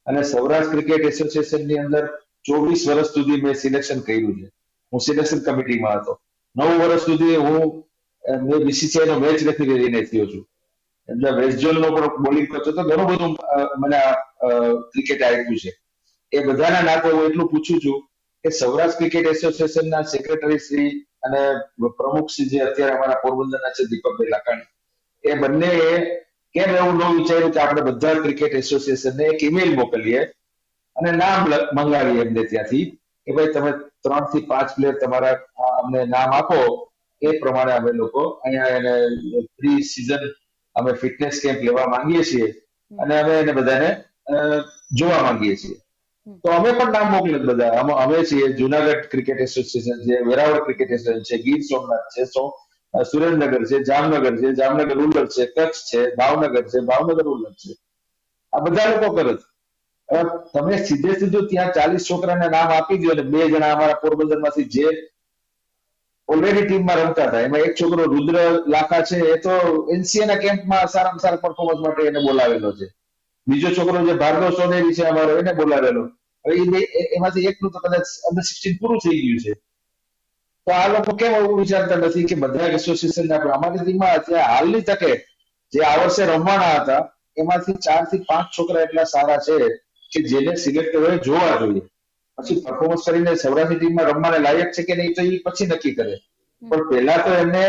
અને સૌરાષ્ટ્ર ક્રિકેટ એસોસિએશનની અંદર 24 વર્ષ સુધી મેં સિલેક્શન કર્યું છે. હું સિલેક્શન કમિટીમાં હતો. 9 વર્ષ સુધી મેં બીસીસીઆઈ નો મેચ રેફરી રહીને થયો છું. એટલે વેસ્ટ ઝોનનો પણ બોલિંગ કરતો હતો. ઘણું બધું મને ક્રિકેટ આપ્યું છે. એ બધાના નાતે હું એટલું પૂછું છું કે સૌરાષ્ટ્ર ક્રિકેટ એસોસિએશનના સેક્રેટરી શ્રી અને પ્રમુખ શ્રી જે અત્યારે અમારા પોરબંદરના છે, દીપકભાઈ લાકાણી, એ બંને કેમ એવું ન વિચાર્યું કે આપણે બધા ક્રિકેટ એસોસિએશનને એક ઈમેલ મોકલીએ અને નામ મંગાવીએ એમને ત્યાંથી કે ભાઈ તમે 3 થી 5 પ્લેયર તમારા અમને નામ આપો, એ પ્રમાણે અમે લોકો અહીંયા એને પ્રી સિઝન અમે ફિટનેસ કેમ્પ લેવા માંગીએ છીએ અને અમે એને બધાને જોવા માંગીએ છીએ. તો અમે પણ નામ મોકલે બધા. અમે છીએ જુનાગઢ ક્રિકેટ એસોસિએશન છે, વેરાવળ ક્રિકેટ એસોસિએશન છે, ગીર સોમનાથ છે, સુરેન્દ્રનગર છે, જામનગર રૂરલ છે, કચ્છ છે, ભાવનગર છે, ભાવનગર રૂરલ છે. આ બધા લોકો કરે છે. તમે સીધું ત્યાં 40 છોકરાને નામ આપી દો અને 2 જણા અમારા પોરબંદરમાંથી જે ઓલરેડી ટીમમાં રમતા હતા, એમાં એક છોકરો રુદ્ર લાખા છે, એ તો એનસીએ કેમ્પમાં સારામાં સારા પરફોર્મન્સ માટે એને બોલાવેલો છે. બીજો છોકરો જે ભાર્ગવ સોનેરી છે અમારો, એને બોલાવેલો. હવે એમાંથી એકનું તો કદાચ અંડર 16 પૂરું થઈ ગયું છે. તો આ લોકો કેમ એવું વિચારતા નથી કે બધા એસોસિએશન અમારી ટીમમાં અત્યારે હાલની તકે જે આ વર્ષે રમવાના હતા એમાંથી 4 થી 5 છોકરા એટલા સારા છે કે જેને સિલેક્ટરોએ જોવા જોઈએ. પછી પરફોર્મન્સ કરીને સૌરાષ્ટ્રની ટીમમાં રમવાને લાયક છે કે નહીં તો એ પછી નક્કી કરે. પણ પહેલા તો એમને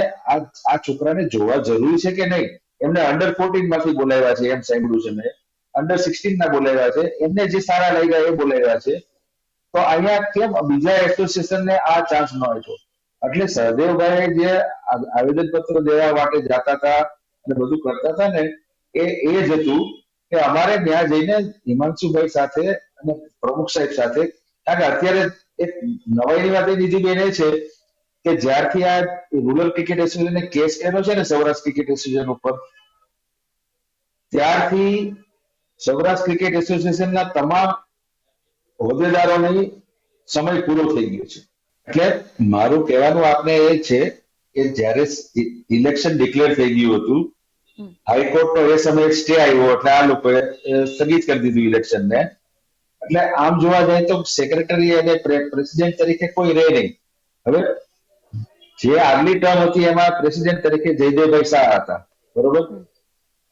આ છોકરાને જોવા જરૂરી છે કે નહીં. એમને અંડર 14 માંથી બોલાવ્યા છે, એમ સાંભળ્યું છે મેં. અંડર 16 ના બોલાવ્યા છે, એમને જે સારા લાગ્યા એ બોલાવ્યા છે. તો અહીંયા કેમ બીજા એસોસિએશનને આ ચાન્સ ન આપ્યો? એટલે સહદેવભાઈ જે આવેદન પત્ર દેવા માટે જતા હતા અને બધું કરતા હતા ને, એ જ હતું કે અમારે ત્યાં જઈને હિમાંશુભાઈ સાથે અને પ્રમુખ સાહેબ સાથે, કારણ કે અત્યારે એક નવાઈની વાત એ બીજી બેન એ છે કે જ્યારથી આ રૂરલ ક્રિકેટ એસોસિએશને કેસ કર્યો છે ને સૌરાષ્ટ્ર ક્રિકેટ એસોસિએશન ઉપર, ત્યારથી સૌરાષ્ટ્ર ક્રિકેટ એસોસિએશનના તમામ હોદ્દેદારોની સમય પૂરો થઈ ગયો છે. એટલે મારું કહેવાનું આપને એ છે કે જ્યારે ઇલેક્શન ડિક્લેર થઈ ગયું હતું, હાઈકોર્ટનો એ સમયે સ્ટે આવ્યો એટલે આ લોકોએ સ્થગિત કરી દીધું ઇલેક્શનને. એટલે આમ જોવા જાય તો સેક્રેટરી અને પ્રેસિડેન્ટ તરીકે કોઈ રહે નહીં. હવે જે આગલી ટર્મ હતી એમાં પ્રેસિડેન્ટ તરીકે જયદેવભાઈ શાહ હતા, બરોબર.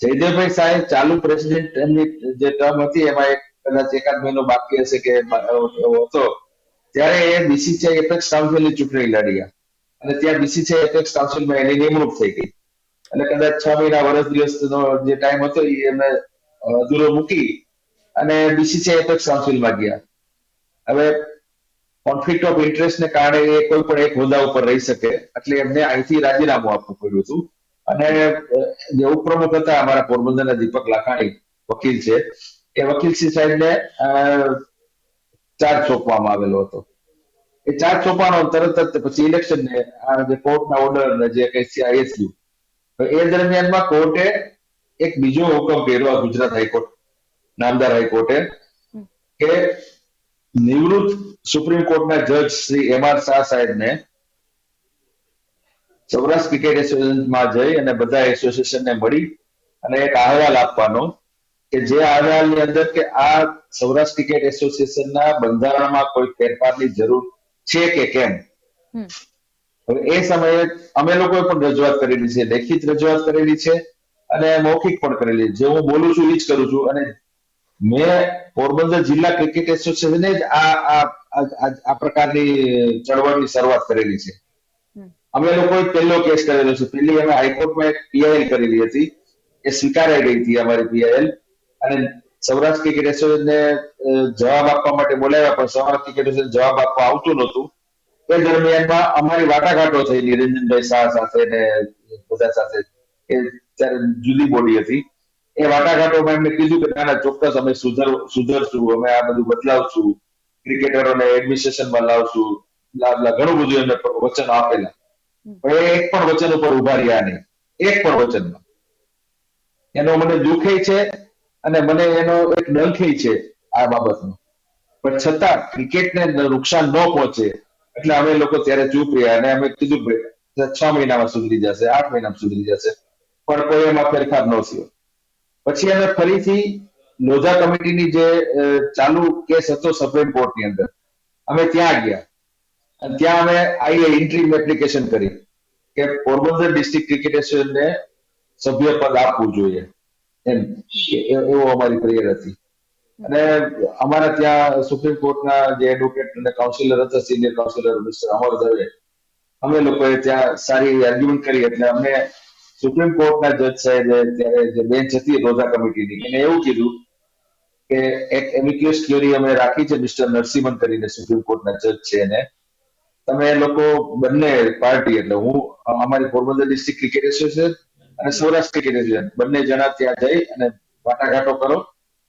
જયદેવભાઈ શાહ ચાલુ પ્રેસિડેન્ટ એમની જે ટર્મ હતી એમાં કદાચ 1-8 મહિનો બાકી હશે કે હતો, ત્યારે એ બીસીસીઆઈ એપેક્સ કાઉન્સિલની ચૂંટણી લડ્યા અને ત્યાં બીસીસીઆઈ એપેક્સ કાઉન્સિલમાં એની નિમણૂક થઈ ગઈ. એટલે કદાચ 6 મહિના વર્ષ દિવસનો જે ટાઈમ હતો એ એમને અધૂરો મૂકી અને બીસીસીઆઈ એપેક્સ કાઉન્સિલમાં ગયા. હવે કોન્ફ્લિક્ટ ઓફ ઇન્ટરેસ્ટને કારણે એ કોઈ પણ એક હોદ્દા ઉપર રહી શકે એટલે એમને અહીંથી રાજીનામું આપવું પડ્યું હતું. અને જે ઉપપ્રમુખ હતા અમારા પોરબંદરના દીપક લાખાણી વકીલ છે, એ વકીલશ્રી સાહેબને ચાર્જ સોંપવામાં આવેલો હતો. એ ચાર્જ સોંપવાનો તરત જ પછી ઇલેક્શન ને આ જે કોર્ટના ઓર્ડર ને જે કઈ છે એ થયું. એ દરમિયાનમાં કોર્ટે એક બીજો હુકમ કર્યો આ ગુજરાત હાઈકોર્ટ નામદાર હાઈકોર્ટે કે નિવૃત્ત સુપ્રીમ કોર્ટના જજ શ્રી એમ.આર. શાહ સાહેબને સૌરાષ્ટ્ર ક્રિકેટ એસોસિએશનમાં જઈ અને બધા એસોસિએશનને મળી અને એક અહેવાલ આપવાનો કે જે અહેવાલની અંદર કે આ સૌરાષ્ટ્ર ક્રિકેટ એસોસિએશનના બંધારણમાં કોઈ ફેરફારની જરૂર છે કે કેમ. હવે એ સમયે અમે લોકોએ પણ રજૂઆત કરેલી છે, લેખિત રજૂઆત કરેલી છે અને મૌખિક પણ કરેલી છે. જે હું બોલું છું એ જ કરું છું. અને મેં પોરબંદર જિલ્લા ક્રિકેટ એસોસિએશને જ આ પ્રકારની ચળવળની શરૂઆત કરેલી છે. અમે લોકોએ પહેલો કેસ કરેલો છે. પહેલી અમે હાઈકોર્ટમાં એક પીઆઈએલ કરેલી હતી, એ સ્વીકારાઈ ગઈ હતી અમારી પીઆઈએલ. અને સૌરાષ્ટ્ર ક્રિકેટ એસોસિએશનને જવાબ આપવા માટે બોલાવ્યા, પણ સૌરાષ્ટ્ર ક્રિકેટ એસોસિએશન જવાબ આપવા આવતું નહોતું. એ દરમિયાનમાં અમારી વાટાઘાટો થઈ નિરંજનભાઈ શાહ સાથે ને બધા સાથે, એ ત્યારે જુદી બોડી હતી. એ વાટાઘાટોમાં એમને કીધું કે ના ચોક્કસ અમે સુધરશું, અમે આ બધું બદલાવશું, ક્રિકેટરોને એડમિનિસ્ટ્રેશનમાં લાવશું, ઘણું બધું એમને વચન આપેલા. પણ એ એક પણ વચન ઉપર ઉભા રહ્યા નહીં, એક પણ વચનમાં. એનો મને દુઃખ છે અને મને એનો એક ડંખ છે આ બાબતનો. પણ છતાં ક્રિકેટને નુકસાન ન પહોંચે એટલે અમે લોકો ત્યારે ચૂપ રહ્યા અને અમે કીધું 6 મહિનામાં સુધરી જશે, 8 મહિનામાં સુધરી જશે, પણ કોઈ એમાં ફેરફાર ન થયો. પછી અમે ફરીથી લોધા કમિટીની જે ચાલુ કેસ હતો સુપ્રીમ કોર્ટની અંદર, અમે ત્યાં ગયા અને ત્યાં અમે ઇન્ટ્રીમ એપ્લિકેશન કરી કે પોરબંદર ડિસ્ટ્રિક્ટ ક્રિકેટ એસોસિએશનને સભ્ય પદ આપવું જોઈએ એમ, એવો અમારી પ્રેયર હતી. અને અમારા ત્યાં સુપ્રીમ કોર્ટના જે એડવોકેટ અને કાઉન્સિલર હતા, સિનિયર કાઉન્સિલર મિસ્ટર અમર દવે, અમે લોકોએ ત્યાં સારી આર્ગ્યુમેન્ટ કરી. એટલે અમને સુપ્રીમ કોર્ટના જજ સાહેબે ત્યારે જે બેન્ચ હતી રોઝા કમિટીની, એને એવું કીધું કે એક એમિક્યુસ ક્યુરી અમે રાખી છે, મિસ્ટર નરસિંહન કરીને સુપ્રીમ કોર્ટના જજ છે, એને તમે લોકો બંને પાર્ટી, એટલે હું અમારી પોરબંદર ડિસ્ટ્રિક્ટ ક્રિકેટ એસોસિએશન અને સૌરાષ્ટ્ર ક્રિકેટ એસોસિએશન બંને જણા ત્યાં જઈ અને વાટાઘાટો કરો,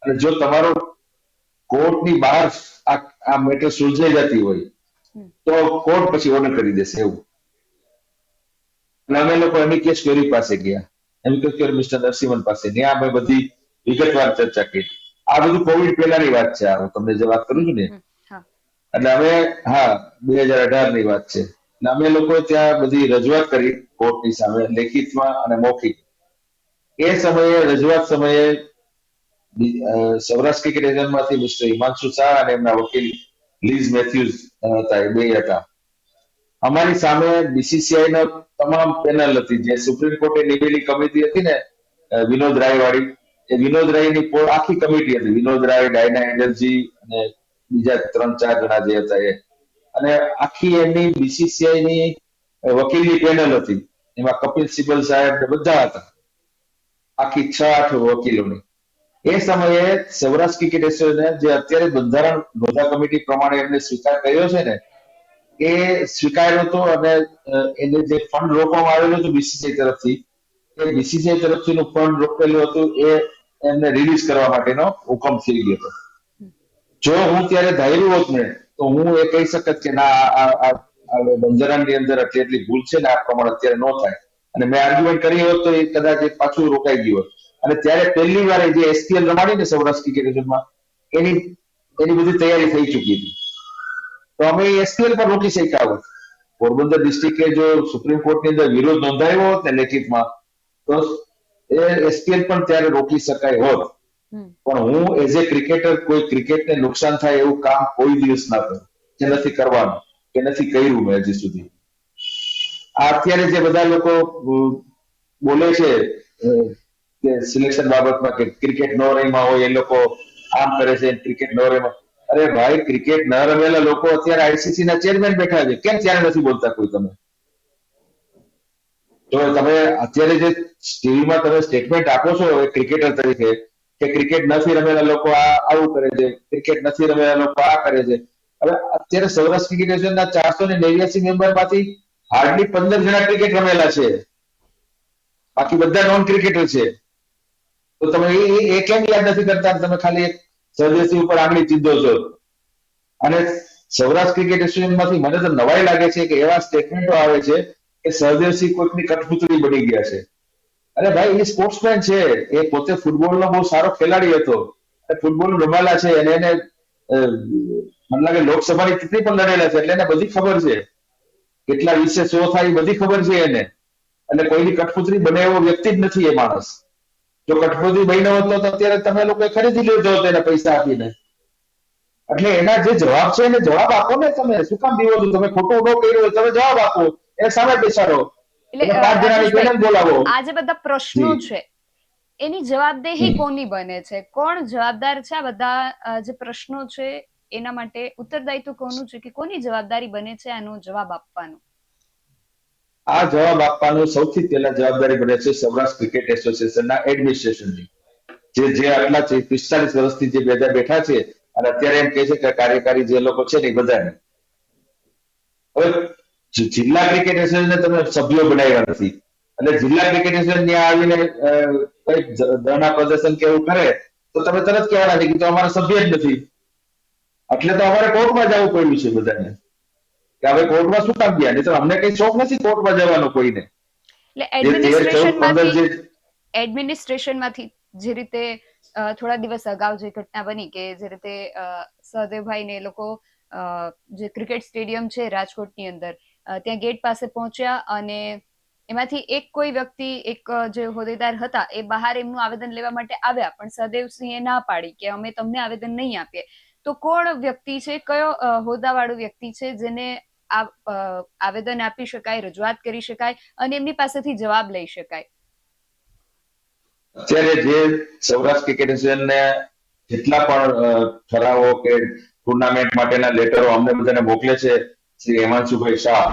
અને જો તમારો કોર્ટની બહાર આ મેટર સુલઝાઈ જતી હોય તો કોર્ટ પછી ઓર્ડર કરી દેશે એવું. અને અમે લોકો એમિક્યુસ ક્યુરી પાસે ગયા, એમિક્યુસ ક્યુરી મિસ્ટર નરસિંહન પાસે. ત્યાં અમે બધી વિગતવાર ચર્ચા કરી. આ બધું કોવિડ પહેલાની વાત છે, હું તમને જે વાત કરું છું ને. એટલે અમે 2018 ની વાત છે. એટલે અમે લોકો ત્યાં બધી રજૂઆત કરી કોર્ટની સામે, લેખિતમાં અને મૌખિક. એ સમયે રજૂઆત સમયે સૌરાષ્ટ્ર ક્રિકેટ એસોસિએશનમાંથી મિસ્ટર હિમાંશુ શાહ અને એમના વકીલ લીઝ મેથ્યુઝ હતા, એ બે હતા. અમારી સામે બીસીસીઆઈ નો તમામ પેનલ હતી, જે સુપ્રીમ કોર્ટે નિમેલી કમિટી હતી ને વિનોદ રાય વાળી, એ વિનોદ રાયની આખી કમિટી હતી. વિનોદ રાય, ડાયના એનર્જી અને બીજા 3-4 જણા જે હતા એ, અને આખી એમની બીસીસીઆઈ ની વકીલની પેનલ હતી. એમાં કપિલ સિબ્બલ સાહેબ ને બધા હતા, આખી 6-8 વકીલોની. એ સમયે સૌરાષ્ટ્ર ક્રિકેટ એસોસિએશને જે અત્યારે બંધારણ રોઝા કમિટી પ્રમાણે એમને સ્વીકાર કર્યો છે ને, એ સ્વીકાર્યો હતો. અને એને જે ફંડ રોકવામાં આવેલું હતું બીસીસીઆઈ તરફથી, એ બીસીસીઆઈ તરફથી ફંડ રોકેલું હતું, એ એમને રિલીઝ કરવા માટેનો હુકમ થઈ ગયો હતો. જો હું ત્યારે ધાર્યું હોત ને તો હું એ કહી શકત કે ના, આ બંધારણની અંદર એટલી ભૂલ છે ને, આ પ્રમાણે અત્યારે ન થાય. અને મેં આર્ગ્યુમેન્ટ કરી હોત તો એ કદાચ પાછું રોકાઈ ગયું હોત. અને ત્યારે પહેલી વાર જે એસપીએલ રમાડી ને સૌરાષ્ટ્ર ક્રિકેટ એસોસિએશનમાં, એની બધી તૈયારી થઈ ચૂકી હતી. તો અમે એસપીએલ પર રોકી શક્યા હોત. પોરબંદર ડિસ્ટ્રિક્ટે જો સુપ્રીમ કોર્ટની અંદર વિરોધ નોંધાવ્યો હોત ને લેખિતમાં, તો એ એસપીએલ પણ ત્યારે રોકી શકાય હોત. પણ હું એઝ એ ક્રિકેટર કોઈ ક્રિકેટને નુકસાન થાય એવું કામ કોઈ દિવસ ના કરું, કે નથી કરવાનું, કે નથી કર્યું મેં હજી સુધી. આ અત્યારે જે બધા લોકો બોલે છે કે સિલેક્શન બાબતમાં કે ક્રિકેટ ન રમ્યા હોય એ લોકો આમ કરે છે, ક્રિકેટ ન રમ્યા. અરે ભાઈ, ક્રિકેટ ન રમેલા લોકો અત્યારે આઈસીસી ના ચેરમેન બેઠા છે, કેમ ત્યારે નથી બોલતા કોઈ? તમે તો તમે અત્યારે જે ટીવીમાં તમે સ્ટેટમેન્ટ આપો છો ક્રિકેટર તરીકે, કે ક્રિકેટ નથી રમેલા લોકો આવું કરે છે, ક્રિકેટ નથી રમેલા લોકો આ કરે છે. હવે અત્યારે સૌરાષ્ટ્ર ક્રિકેટ એસોસિએશનના 489 મેમ્બરમાંથી હાર્ડલી 15 જણા ક્રિકેટ રમેલા છે, બાકી બધા નોન ક્રિકેટર છે. તો તમે એ કેમ યાદ નથી કરતા? તમે ખાલી એક સ્વદેશી ઉપર આંગળી ચીંધો છો. અને સૌરાષ્ટ્ર ક્રિકેટ એસોસિએશનમાંથી મને તો નવાઈ લાગે છે કે એવા સ્ટેટમેન્ટો આવે છે કે સહદેવસિંહ કોઈકની કઠપૂતળી બની ગયા છે. અરે ભાઈ, એ સ્પોર્ટ્સમેન છે, એ પોતે ફૂટબોલનો બહુ સારો ખેલાડી હતો, ફૂટબોલ રમાયેલા છે, અને એને મને લાગે લોકસભાની ચૂંટણી પણ લડેલા છે, એટલે એને બધી ખબર છે, કેટલા વિશે શો થાય એ બધી ખબર છે એને. એટલે કોઈની કઠપૂતળી બને એવો વ્યક્તિ જ નથી એ માણસ. જો કઠપૂતળી બન્યો હોત તો અત્યારે તમે લોકો ખરીદી લીધો હોત એને પૈસા આપીને. એટલે એના જે જવાબ છે એને જવાબ આપો ને. તમે શું કામ બીવો છો? તમે ખોટું ન કર્યું હોય તમે જવાબ આપો, એ સામે બેસાડો, એટલે તમે 5 જણાની પેનલ બોલાવો. આ જે બધા પ્રશ્નો જી. છે એની જવાબદેહી કોની બને છે? કોણ જવાબદાર છે આ બધા જે પ્રશ્નો છે એના માટે? ઉત્તરદાયિત્વ કોનું છે કે કોની જવાબદારી બને છે આનો જવાબ આપવાનું? આ જવાબ આપવાનું સૌથી પહેલા જવાબદારી બને છે સૌરાષ્ટ્ર ક્રિકેટ એસોસિએશનના એડમિનિસ્ટ્રેશનની, જે આટલા 45 વર્ષથી જે બધા બેઠા છે, અને અત્યારે એમ કે છે કે કાર્યકારી જે લોકો છે ને એ બધાને. હવે જિલ્લા ક્રિકેટ એસોસિએશનને તમે સભ્યો બનાવ્યા નથી, એટલે જિલ્લા ક્રિકેટ એસોસિએશન ત્યાં આવીને કઈક ધરણા પ્રદર્શન કે એવું કરે તો તમે તરત કહેવાના છે કે તો અમારા સભ્ય જ નથી. એટલે તો અમારે કોર્ટમાં જવું પડ્યું છે બધાને કે હવે કોર્ટમાં શું કામ ગયા, નહીં તો અમને કઈ શોખ નથી કોર્ટમાં જવાનો કોઈને. એટલે એડમિનિસ્ટ્રેશનમાંથી જે રીતે થોડા દિવસ અગાઉ જે ઘટના બની કે જે રીતે સહદેવભાઈ ને એ લોકો જે ક્રિકેટ સ્ટેડિયમ છે રાજકોટની અંદર, ત્યાં ગેટ પાસે પહોંચ્યા અને એમાંથી એક કોઈ વ્યક્તિ, એક જે હોદ્દેદાર હતા એ બહાર એમનું આવેદન લેવા માટે આવ્યા, પણ સહદેવસિંહે ના પાડી કે અમે તમને આવેદન નહીં આપીએ. તો કોણ વ્યક્તિ છે, કયો હોદ્દાવાળો વ્યક્તિ છે જેને આવેદન આપી શકાય, રજૂઆત કરી શકાય અને એમની પાસેથી જવાબ લઈ શકાય? અત્યારે જે સૌરાષ્ટ્ર ક્રિકેટ એસોસિએશનને જેટલા પણ ઠરાવો કે ટુર્નામેન્ટ માટેના લેટરો અમને બધાને મોકલે છે શ્રી હેમાંશુભાઈ શાહ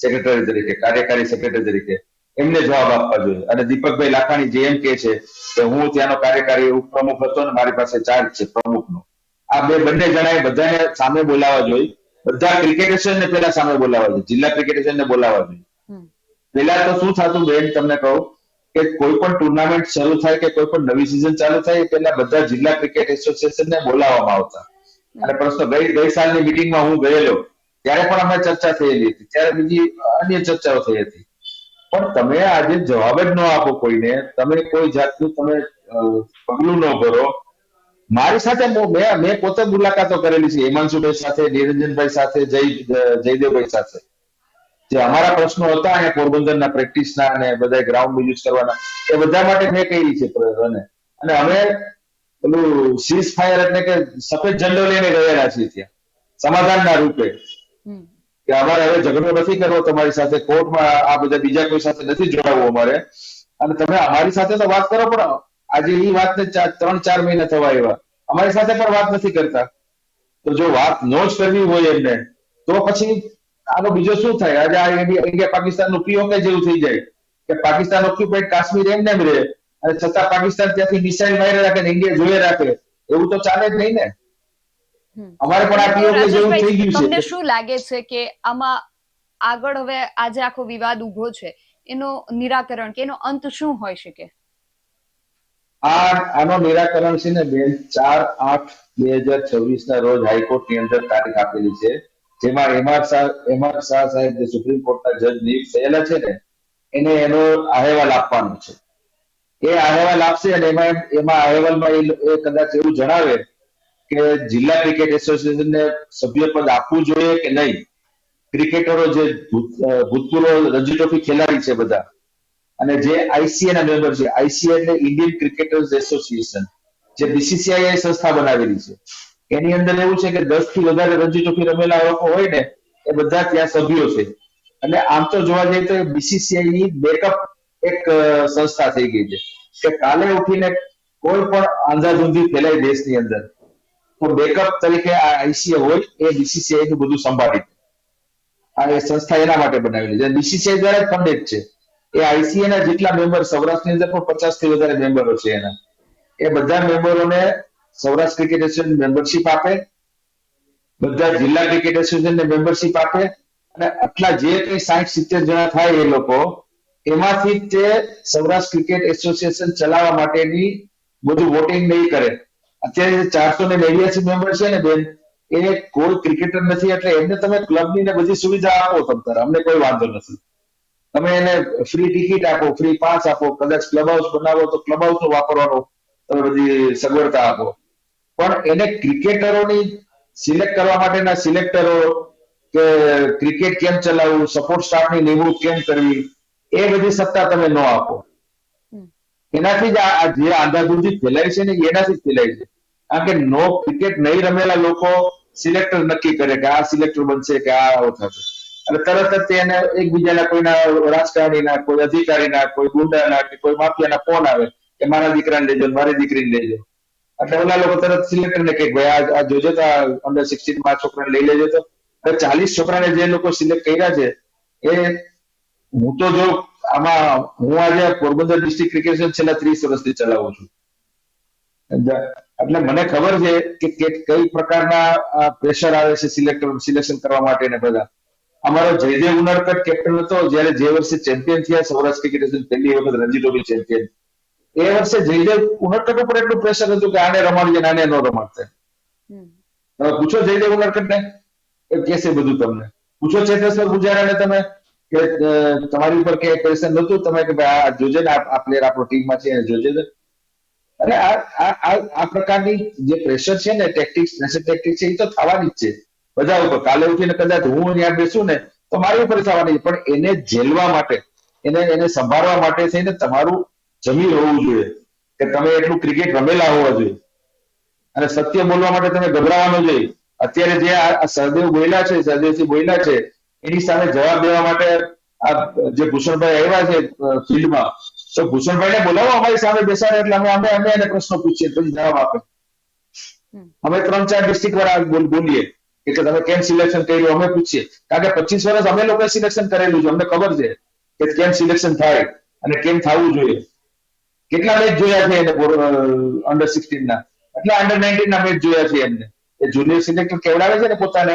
સેક્રેટરી તરીકે, કાર્યકારી સેક્રેટરી તરીકે, એમને જવાબ આપવા જોઈએ. અને દીપકભાઈ લાખાણી જે એમ કે છે કે હું ત્યાંનો કાર્યકારી ઉપપ્રમુખ હતો ને મારી પાસે ચાર્જ છે પ્રમુખનો, આ બંને જણાએ બધાને સામે બોલાવવા જોઈએ. બધા ક્રિકેટ એસોસિએશનને પહેલા સામે બોલાવવા જોઈએ, જિલ્લા ક્રિકેટ એસોસિએશનને બોલાવવા જોઈએ. પેલા તો શું થતું બેન, તમને કહું કે કોઈ પણ ટુર્નામેન્ટ શરૂ થાય કે કોઈ પણ નવી સિઝન ચાલુ થાય પહેલા બધા જિલ્લા ક્રિકેટ એસોસિએશનને બોલાવવામાં આવતા. અને પ્રશ્ન ગઈ સાલની મીટિંગમાં હું ગયેલો ત્યારે પણ અમે ચર્ચા થયેલી હતી, ત્યારે બીજી અન્ય ચર્ચાઓ થઈ હતી. પણ તમે આજે જવાબ જ ન આપો કોઈને, તમે કોઈ જાતનું તમે પગલું ન ભરો. મારી સાથે મેં પોતે મુલાકાતો કરેલી છે હિમાંશુભાઈ સાથે, નિરંજનભાઈ સાથે, જયદેવભાઈ સાથે. જે અમારા પ્રશ્નો હતા અહીંયા પોરબંદરના પ્રેક્ટિસના અને બધા ગ્રાઉન્ડ યુઝ કરવાના, એ બધા માટે મેં કરી છે. અને અમે પેલું સીઝ ફાયર એટલે કે સફેદ ઝંડો લઈને ગયેલા છીએ ત્યાં સમાધાનના રૂપે, કે અમારે હવે ઝઘડો નથી કરવો તમારી સાથે, કોર્ટમાં આ બધા બીજા કોઈ સાથે નથી જોડાવવું અમારે, અને તમે અમારી સાથે તો વાત કરો, પણ આજે એ વાતને 3-4 મહિના થવા આવ્યા, અમારી સાથે પણ વાત નથી કરતા. તો જો વાત ન જ કરવી હોય એમને તો પછી આનો બીજો શું થાય? આજે આ ઇન્ડિયા પાકિસ્તાનનું પીઓકે જેવું થઈ જાય કે પાકિસ્તાન ઓક્યુપાઈડ કાશ્મીર એમને એમ રહે અને છતાં પાકિસ્તાન ત્યાંથી મિસાઇલ મારી રાખે ને ઇન્ડિયા જોઈ રાખે, એવું તો ચાલે જ નહીં ને. અમારે પણ આ પીઓકે જેવું થઈ ગયું છે. તમને શું લાગે છે કે આમાં આગળ હવે આજે આખો વિવાદ ઉભો છે એનો નિરાકરણ કે એનો અંત શું હોઈ શકે? આનો નિરાકરણ છે ને બેન, 4/8/2026 ના રોજ હાઈકોર્ટની અંદર તારીખ આપેલી છે, જેમાં એમઆર શાહ સાહેબ જે સુપ્રીમ કોર્ટના જજ નિયુક્ત થયેલા છે ને એને એનો અહેવાલ આપવાનો છે. એ અહેવાલ આપશે અને એમાં અહેવાલમાં એ કદાચ એવું જણાવે કે જિલ્લા ક્રિકેટ એસોસિએશનને સભ્યપદ આપવું જોઈએ કે નહીં. ક્રિકેટરો જે ભૂતપૂર્વ રણજી ટ્રોફી ખેલાડી છે બધા, અને જે આઈસીએ ના મેમ્બર છે, આઈસીએ એટલે ઇન્ડિયન ક્રિકેટર્સ એસોસિએશન, જે બીસીસીઆઈ સંસ્થા બનાવેલી છે, એની અંદર એવું છે કે 10 થી વધારે રણજી ટ્રોફી રમેલા લોકો હોય ને એ બધા ત્યાં સભ્યો છે. અને આમ તો જોવા જઈએ તો બીસીસીઆઈ ની બેકઅપ એક સંસ્થા થઈ ગઈ છે કે કાલે ઉઠીને કોઈ પણ આંધાધૂંધી ફેલાય દેશની અંદર તો બેકઅપ તરીકે આ આઈસીએ હોય, એ બીસીસીઆઈ નું બધું સંભાળી. આ એ સંસ્થા એના માટે બનાવેલી છે, બીસીસીઆઈ દ્વારા જ ફંડેડ છે. એ આઈસીએ ના જેટલા મેમ્બર સૌરાષ્ટ્રની અંદર પણ 50 થી વધારે મેમ્બરો છે એના, એ બધા મેમ્બરોને સૌરાષ્ટ્ર ક્રિકેટ એસોસિએશન મેમ્બરશિપ આપે, બધા જિલ્લા ક્રિકેટ એસોસિએશનને મેમ્બરશિપ આપે, અને આટલા જે કંઈ 60-70 જણા થાય એ લોકો એમાંથી તે સૌરાષ્ટ્ર ક્રિકેટ એસોસિએશન ચલાવવા માટેની બધું વોટિંગ નહીં કરે. અત્યારે 489 મેમ્બર છે ને બેન, એ કોઈ ક્રિકેટર નથી એટલે એમને તમે ક્લબની ને બધી સુવિધા આપો તમ તારે, અમને કોઈ વાંધો નથી. તમે એને ફ્રી ટિકિટ આપો, ફ્રી પાસ આપો, કદાચ ક્લબ હાઉસ બનાવો તો ક્લબ હાઉસ નો વાપરવાનો તમે બધી સગવડતા આપો. પણ એને ક્રિકેટરોની સિલેક્ટ કરવા માટેના સિલેક્ટરો કે ક્રિકેટ કેમ ચલાવવું, સપોર્ટ સ્ટાફની નિમણૂક કેમ કરવી, એ બધી સત્તા તમે ન આપો. એનાથી જ આ જે આંધાધુંધી ફેલાય છે ને એનાથી જ ફેલાય છે. કારણ કે નો ક્રિકેટ નહીં રમેલા લોકો સિલેક્ટર નક્કી કરે કે આ સિલેક્ટર બનશે કે આ આવો થશે, અને તરત જ તેને એકબીજાના કોઈના રાજકારણીના, કોઈ અધિકારીના, કોઈ ગુંડાના કે કોઈ માફિયાના ફોન આવે કે મારા દીકરાને લેજો, મારી દીકરીને લેજો. એટલે ઓલા લોકો તરત સિલેક્ટરને કે ભાઈ આ જોજો તો આ અંડર 16 માં છોકરાને લઈ લેજો. તો 40 છોકરાને જે લોકો સિલેક્ટ કર્યા છે એ હું તો જો આમાં હું આજે પોરબંદર ડિસ્ટ્રિક્ટ ક્રિકેટ છેલ્લા 30 વર્ષથી ચલાવું છું. એટલે મને ખબર છે કે કઈ પ્રકારના પ્રેશર આવે છે સિલેક્શન કરવા માટે ને બધા. અમારો જયદેવ ઉનડકટ કેપ્ટન હતો જયારે જે વર્ષે ચેમ્પિયન થયા સૌરાષ્ટ્ર ક્રિકેટ પહેલી વખત રણજી ટ્રોફી ચેમ્પિયન, એ વર્ષે જયદેવ ઉનડકટ ઉપર એટલું પ્રેશર હતું કે આને રમાડીએ આને ન રમાડતા. તમે પૂછો જયદેવ ઉનડકટ ને, એ કેસે બધું તમને. પૂછો ચેતેશ્વર પૂજારાને તમે કે તમારી ઉપર કે પ્રેશર નતું, તમે કે ભાઈ આ જોજે ને આ પ્લેયર આપણો ટીમમાં છે જોજે ને. અને આ પ્રકારની જે પ્રેશર છે ને ટેક્ટિક્સ છે એ તો થવાની જ છે બધા ઉપર. કાલે ઉઠીને કદાચ હું ત્યાં બેસું ને તો મારી ઉપર થવાની છે, પણ એને ઝેલવા માટે, એને સંભાળવા માટે થઈને તમારું જમીન હોવું જોઈએ કે તમે એટલું ક્રિકેટ રમેલા હોવા જોઈએ, અને સત્ય બોલવા માટે તમે ગભરાવાનું જોઈએ. અત્યારે જે આ સહદેવ બોલ્યા છે, સહદેવસિંહ બોલ્યા છે, એની સામે જવાબ દેવા માટે આ જે ભૂષણભાઈ આવ્યા છે ફિલ્ડમાં, તો ભૂષણભાઈને બોલાવો અમારી સામે બેસાડે એટલે અમે એને પ્રશ્નો પૂછીએ પછી જવાબ આપે. અમે 3-4 ડિસ્ટ્રિક્ટ વાળા બોલીએ કે તમે કેમ સિલેક્શન કર્યું, અમે પૂછીએ. કારણ કે 25 વર્ષ અમે લોકોએ સિલેક્શન કરેલું છે, અમને ખબર છે કે કેમ સિલેક્શન થાય અને કેમ થવું જોઈએ. કેટલા મેચ જોયા છે એને અંડર 16 ના, એટલે અંડર 19 ના મેચ જોયા છે એમને. એ જુનિયર સિલેક્ટર કેવડાવે છે ને પોતાને,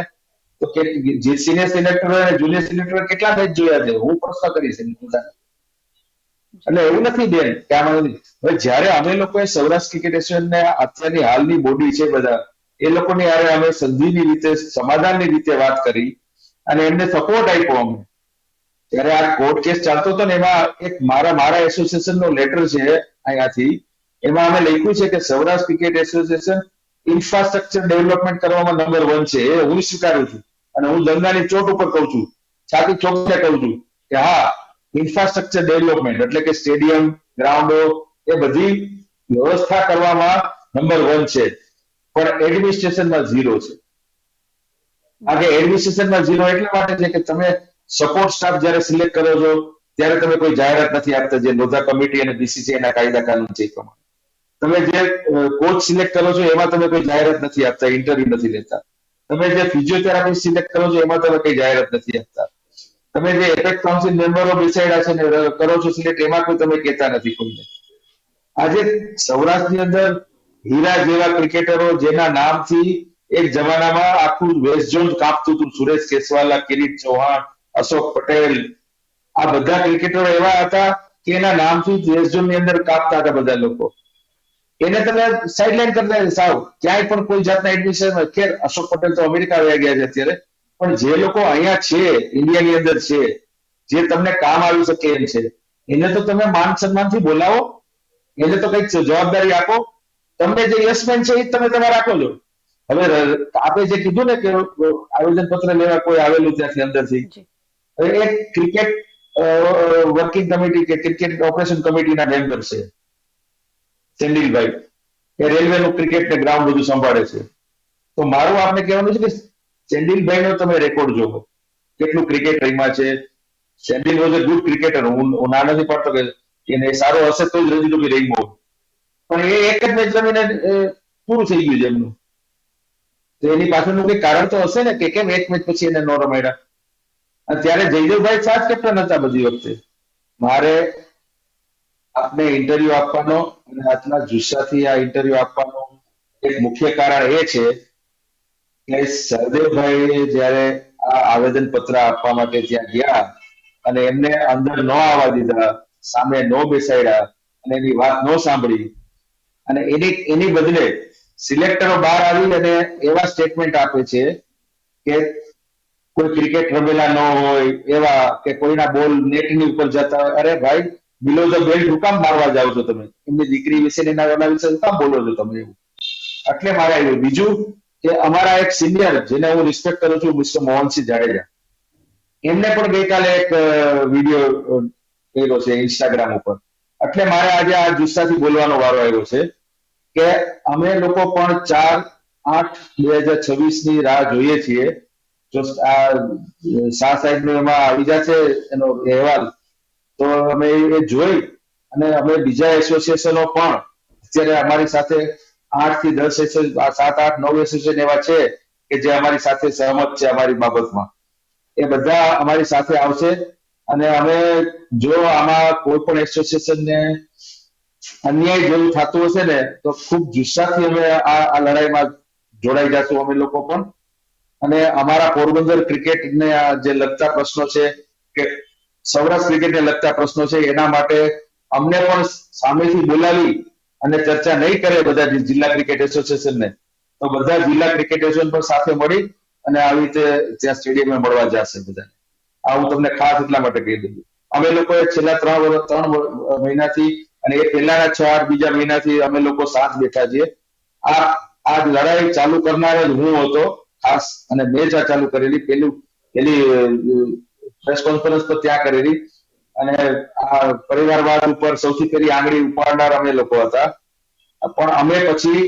તો કે જે સિનિયર સિલેક્ટર અને જુનિયર સિલેક્ટર કેટલા મેચ જોયા છે હું પ્રશ્ન કરીશ એની પોતાને. એટલે એવું નથી બેન કે આમાં નથી. હવે જયારે અમે લોકોએ સૌરાષ્ટ્ર ક્રિકેટ એસોસિએશનને અત્યારની હાલની બોડી છે બધા, એ લોકોની હારે અમે સંધિની રીતે, સમાધાનની રીતે વાત કરી અને એમને સપોર્ટ આપ્યો અમે. ત્યારે આ કોર્ટ કેસ ચાલતો હતો ને એમાં એક મારા એસોસિએશનનો લેટર છે અહીંયાથી, એમાં અમે લખ્યું છે કે Saurashtra cricket association infrastructure development કરવામાં નંબર 1 છે. એ હું સ્વીકારું છું અને હું ગંગાની ચોટ ઉપર કહું છું, છાતી ચોખ્ખે કહું છું કે હા, ઇન્ફ્રાસ્ટ્રક્ચર ડેવલપમેન્ટ એટલે કે સ્ટેડિયમ, ગ્રાઉન્ડો, એ બધી વ્યવસ્થા કરવામાં નંબર 1 છે, પણ એડમિનિસ્ટ્રેશનમાં 0 છે. આજે એડમિનિસ્ટ્રેશનમાં 0 એટલા માટે છે કે તમે સપોર્ટ સ્ટાફ જયારે સિલેક્ટ કરો છો ત્યારે તમે કોઈ જાહેરાત નથી આપતા, જે લોધા કમિટી અને બીસીસીઆઈ ના કાયદા કાનૂન છે એ પ્રમાણે. તમે જે કોચ સિલેક્ટ કરો છો એમાં તમે કોઈ જાહેરાત નથી આપતા, ઇન્ટરવ્યુ નથી લેતા. તમે જે ફિઝિયોથેરાપી સિલેક્ટ કરો છો એમાં તમે કઈ જાહેરાત નથી આપતા. તમે જે એપેક કાઉન્સિલ મેમ્બરો બેસાડ્યા છે ને કરો છો સિલેક્ટ, એમાં કોઈ તમે કહેતા નથી કોઈને. આજે સૌરાષ્ટ્રની અંદર હીરા જેવા ક્રિકેટરો જેના નામથી એક જમાનામાં આખું વેસ્ટ ઝોન કાપતું હતું, સુરેશ કેસવાલા, કિરીટ ચૌહાણ, અશોક પટેલ, આ બધા ક્રિકેટરો એવા હતા કે એના નામથી વેસ્ટ ઝોન ની અંદર કાપતા હતા બધા લોકો. એને તમે સાઇડલાઇન કરી દે સાવ, ક્યાંય પણ કોઈ જાતના એડમિશન. ખેર અશોક પટેલ તો અમેરિકા વયા ગયા છે અત્યારે, પણ જે લોકો અહીંયા છે, ઇન્ડિયાની અંદર છે, જે તમને કામ આવી શકે એમ છે, એને તો તમે માન સન્માનથી બોલાવો, એને તો કઈક જવાબદારી આપો. તમને જે યસમેન છે એ તમે તમારે રાખો છો. હવે આપણે જે કીધું ને કે આવેદન પત્ર લેવા કોઈ આવેલું ત્યાંથી અંદરથી, એ ક્રિકેટ વર્કિંગ કમિટી કે ક્રિકેટ ઓપરેશન કમિટીના મેમ્બર છે સેન્ડિલભાઈ, એ રેલવેનું ક્રિકેટ ને ગ્રાઉન્ડ બધું સંભાળે છે. તો મારું આપને કહેવાનું છે કે સેન્ડિલભાઈ નો તમે રેકોર્ડ જોવો, કેટલું ક્રિકેટ રમ્યા છે. Sendil was a good cricketer, હું ના નથી પાડતો કે એને સારો હશે તો જ રણજી ટ્રોફી રમ્યો, પણ એ એક જ મેચ રમીને પૂરું થઈ ગયું છે એમનું. તો એની પાછળનું કઈ કારણ તો હશે ને કે કેમ એક મેચ પછી એને ન રમાડ્યા. ત્યારે જયદેવભાઈ સાત કેપ્ટન હતા બધી વખતે. મારે આપને ઇન્ટરવ્યુ આપવાનો અને આજના જુસ્સાથી આ ઇન્ટરવ્યુ આપવાનો એક મુખ્ય કારણ એ છે કે સરદેવભાઈએ જયારે આ આવેદન પત્ર આપવા માટે ત્યાં ગયા અને એમને અંદર ન આવવા દીધા, સામે ન બેસાડ્યા અને એની વાત ન સાંભળી, અને એની બદલે સિલેક્ટરો બહાર આવી અને એવા સ્ટેટમેન્ટ આપે છે કે કોઈ ક્રિકેટ રમેલા ન હોય એવા, કે કોઈના બોલ નેટની ઉપર જતા હોય, અરે ભાઈ બિલો ધ બેલ્ટ શું કામ મારવા જાવ છો તમે? એમની દીકરી વિશે એના વિશે શું કામ બોલો છો તમે એવું? એટલે મારે આવ્યું. બીજું કે અમારા એક સિનિયર, જેને હું રિસ્પેક્ટ કરું છું, મિસ્ટર મોહનસિંહ જાડેજા, એમને પણ ગઈકાલે એક વિડીયો કર્યો છે ઇન્સ્ટાગ્રામ ઉપર. એટલે મારે આજે આ જુસ્સાથી બોલવાનો વારો આવ્યો છે કે અમે લોકો પણ 4/8/2026 ની રાહ જોઈએ છીએ. જો આ શાહ સાહેબ નો એમાં આવી જશે એનો અહેવાલ, તો અમે એ જોઈ અને અમે બીજા એસોસિએશનો પણ અત્યારે અમારી સાથે 8 થી 10 7 8 9 એસોસિએશન એવા છે કે જે અમારી સાથે સહમત છે અમારી બાબતમાં. એ બધા અમારી સાથે આવશે અને અમે જો આમાં કોઈ પણ એસોસિએશનને અન્યાય જેવું થતું હશે ને, તો ખૂબ જુસ્સાથી અમે આ લડાઈમાં જોડાઈ જશું અમે લોકો પણ. અને અમારા પોરબંદર ક્રિકેટને જે લગતા પ્રશ્નો છે, કે સૌરાષ્ટ્ર ક્રિકેટને લગતા પ્રશ્નો છે, એના માટે અમને પણ સામેથી બોલાવી અને ચર્ચા નહીં કરે બધા જિલ્લા ક્રિકેટ એસોસિએશનને, તો બધા જિલ્લા ક્રિકેટ એસોસિએશન પર સાથે મળી અને આવી રીતે ત્યાં સ્ટેડિયમે મળવા જશે બધા. આ હું તમને ખાસ એટલા માટે કહી દઉં. અમે લોકોએ છેલ્લા 3 મહિનાથી અને એ પહેલાના 6 બીજા મહિનાથી અમે લોકો સાથ બેઠા છીએ. આ લડાઈ ચાલુ કરનાર જ હું હતો ખાસ, અને મેં જ આ ચાલુ કરેલી. પેલી પ્રેસ કોન્ફરન્સ તો ત્યાં કરેલી, અને આ પરિવારવાદ ઉપર સૌથી પહેલી આંગળી ઉપાડનાર અમે લોકો હતા. પણ અમે પછી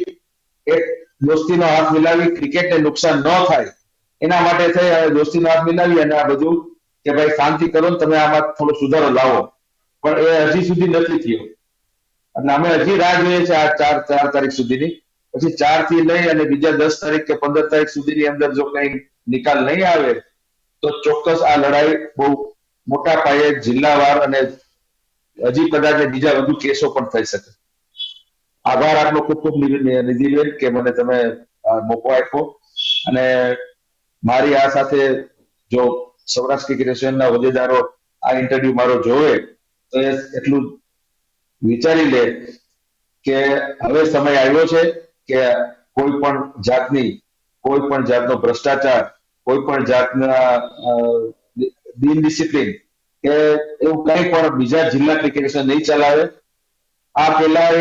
એક દોસ્તીનો હાથ મિલાવી, ક્રિકેટને નુકસાન ન થાય એના માટે થઈ દોસ્તીનો હાથ મિલાવી અને આ બધું કે ભાઈ શાંતિ કરો ને તમે, આમાં થોડો સુધારો લાવો. પણ એ હજી સુધી નથી થયો. એટલે અમે હજી રાહ જોઈએ છે આ 4 તારીખ સુધીની. પછી 4 થી લઈ અને બીજા 10 તારીખ કે 15 તારીખ સુધીની અંદર જો કઈ નિકાલ નહીં આવે, તો ચોક્કસ આ લડાઈ બહુ મોટા પાયે જિલ્લાવાર અને હજી કદાચ બીજા વધુ કેસો પણ થઈ શકે. આભાર આપનો ખૂબ ખૂબ નિધિબેન કે મને તમે મોકો આપ્યો. અને મારી આ સાથે જો સૌરાષ્ટ્ર ક્રિકેટ એસોસિએશનના હોદ્દેદારો આ ઇન્ટરવ્યુ મારો જોવે તો એ એટલું વિચારી લે કે હવે સમય આવ્યો છે કે કોઈ પણ જાતનો ભ્રષ્ટાચાર, કોઈ પણ જાતના ડિસિપ્લિન કે એવું કંઈ પણ બીજા જિલ્લા ક્રિકેટ એસોસિએશન નહીં ચલાવે. આ પેલા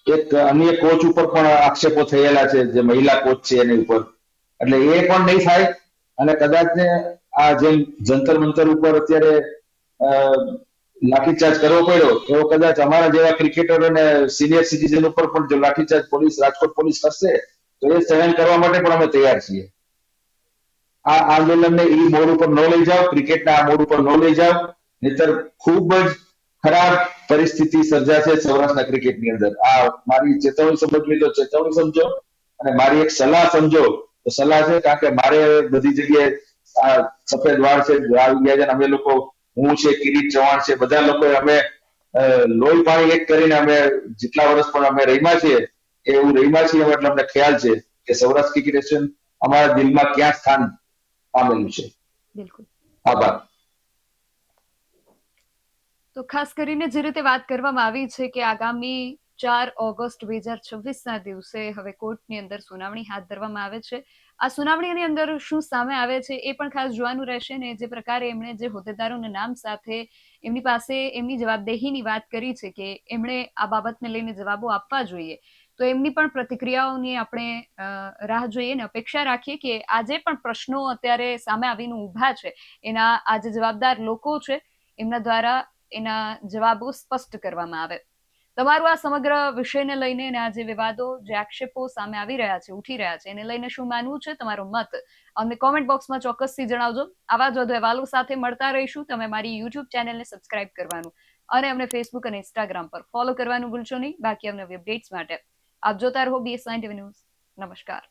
એક અન્ય કોચ ઉપર પણ આક્ષેપો થયેલા છે, જે મહિલા કોચ છે એની ઉપર. એટલે એ પણ નહીં થાય. અને કદાચ ને આ જેમ જંતર મંતર ઉપર અત્યારે લાઠીચાર્જ કરવો પડ્યો, એવો કદાચ અમારા જેવા ક્રિકેટરો અને સિનિયર સિટીઝન ઉપર પણ જો લાઠીચાર્જ રાજકોટ પોલીસ કરશે, તો એ સહન કરવા માટે પણ અમે તૈયાર છીએ. આ આંદોલનને એ મોડ ઉપર ન લઈ જાઓ, ક્રિકેટના આ મોડ ઉપર ન લઈ જાઓ, નહીતર ખૂબ જ ખરાબ પરિસ્થિતિ સર્જાશે સૌરાષ્ટ્રના ક્રિકેટની અંદર. આ મારી ચેતવણી સમજવી તો ચેતવણી સમજો, અને મારી એક સલાહ સમજો તો સલાહ છે. કારણ કે મારે બધી જગ્યાએ આ સફેદ વાળ છે, આવી ગયા છે. અમે લોકો, હું છે, કિરીટ ચૌહાણ છે, બધા લોકો અમે લોહી પાણી એક કરીને અમે જેટલા વર્ષ પણ અમે રહીમાં છીએ એવું રહીમાં છીએ. એટલે અમને ખ્યાલ છે કે સૌરાષ્ટ્ર ક્રિકેટ એસોસિએશન અમારા દિલમાં ક્યાં સ્થાન પામેલું છે. બિલકુલ. આભાર. તો ખાસ કરીને જે રીતે વાત કરવામાં આવી છે કે આગામી 4 ઓગસ્ટ 2026ના દિવસે હવે કોર્ટની અંદર સુનાવણી હાથ ધરવામાં આવે છે. આ સુનાવણીની અંદર શું સામે આવે છે એ પણ ખાસ જોવાનું રહેશે. ને જે પ્રકારે એમણે જે હોદ્દેદારોના નામ સાથે એમની પાસે એમની જવાબદેહીની વાત કરી છે કે એમણે આ બાબતને લઈને જવાબો આપવા જોઈએ, તો એમની પણ પ્રતિક્રિયાઓની આપણે રાહ જોઈએ ને અપેક્ષા રાખીએ કે આજે પણ પ્રશ્નો અત્યારે સામે આવીને ઊભા છે, એના આ જે જવાબદાર લોકો છે એમના દ્વારા એના જવાબો સ્પષ્ટ કરવામાં આવે. તમારું આ સમગ્ર વિષયને લઈને અને આ જે વિવાદો, જે આક્ષેપો સામે આવી રહ્યા છે, ઉઠી રહ્યા છે, એને લઈને શું માનવું છે, તમારો મત અમને કોમેન્ટ બોક્સમાં ચોક્કસથી જણાવજો. આવા જ વધુ અહેવાલો સાથે મળતા રહીશું. તમે મારી યુટ્યુબ ચેનલને સબસ્ક્રાઇબ કરવાનું અને અમને ફેસબુક અને ઇન્સ્ટાગ્રામ પર ફોલો કરવાનું ભૂલશો નહીં. બાકી અમને અપડેટ્સ માટે આપ જોતા રહો BS9 ન્યૂઝ. નમસ્કાર.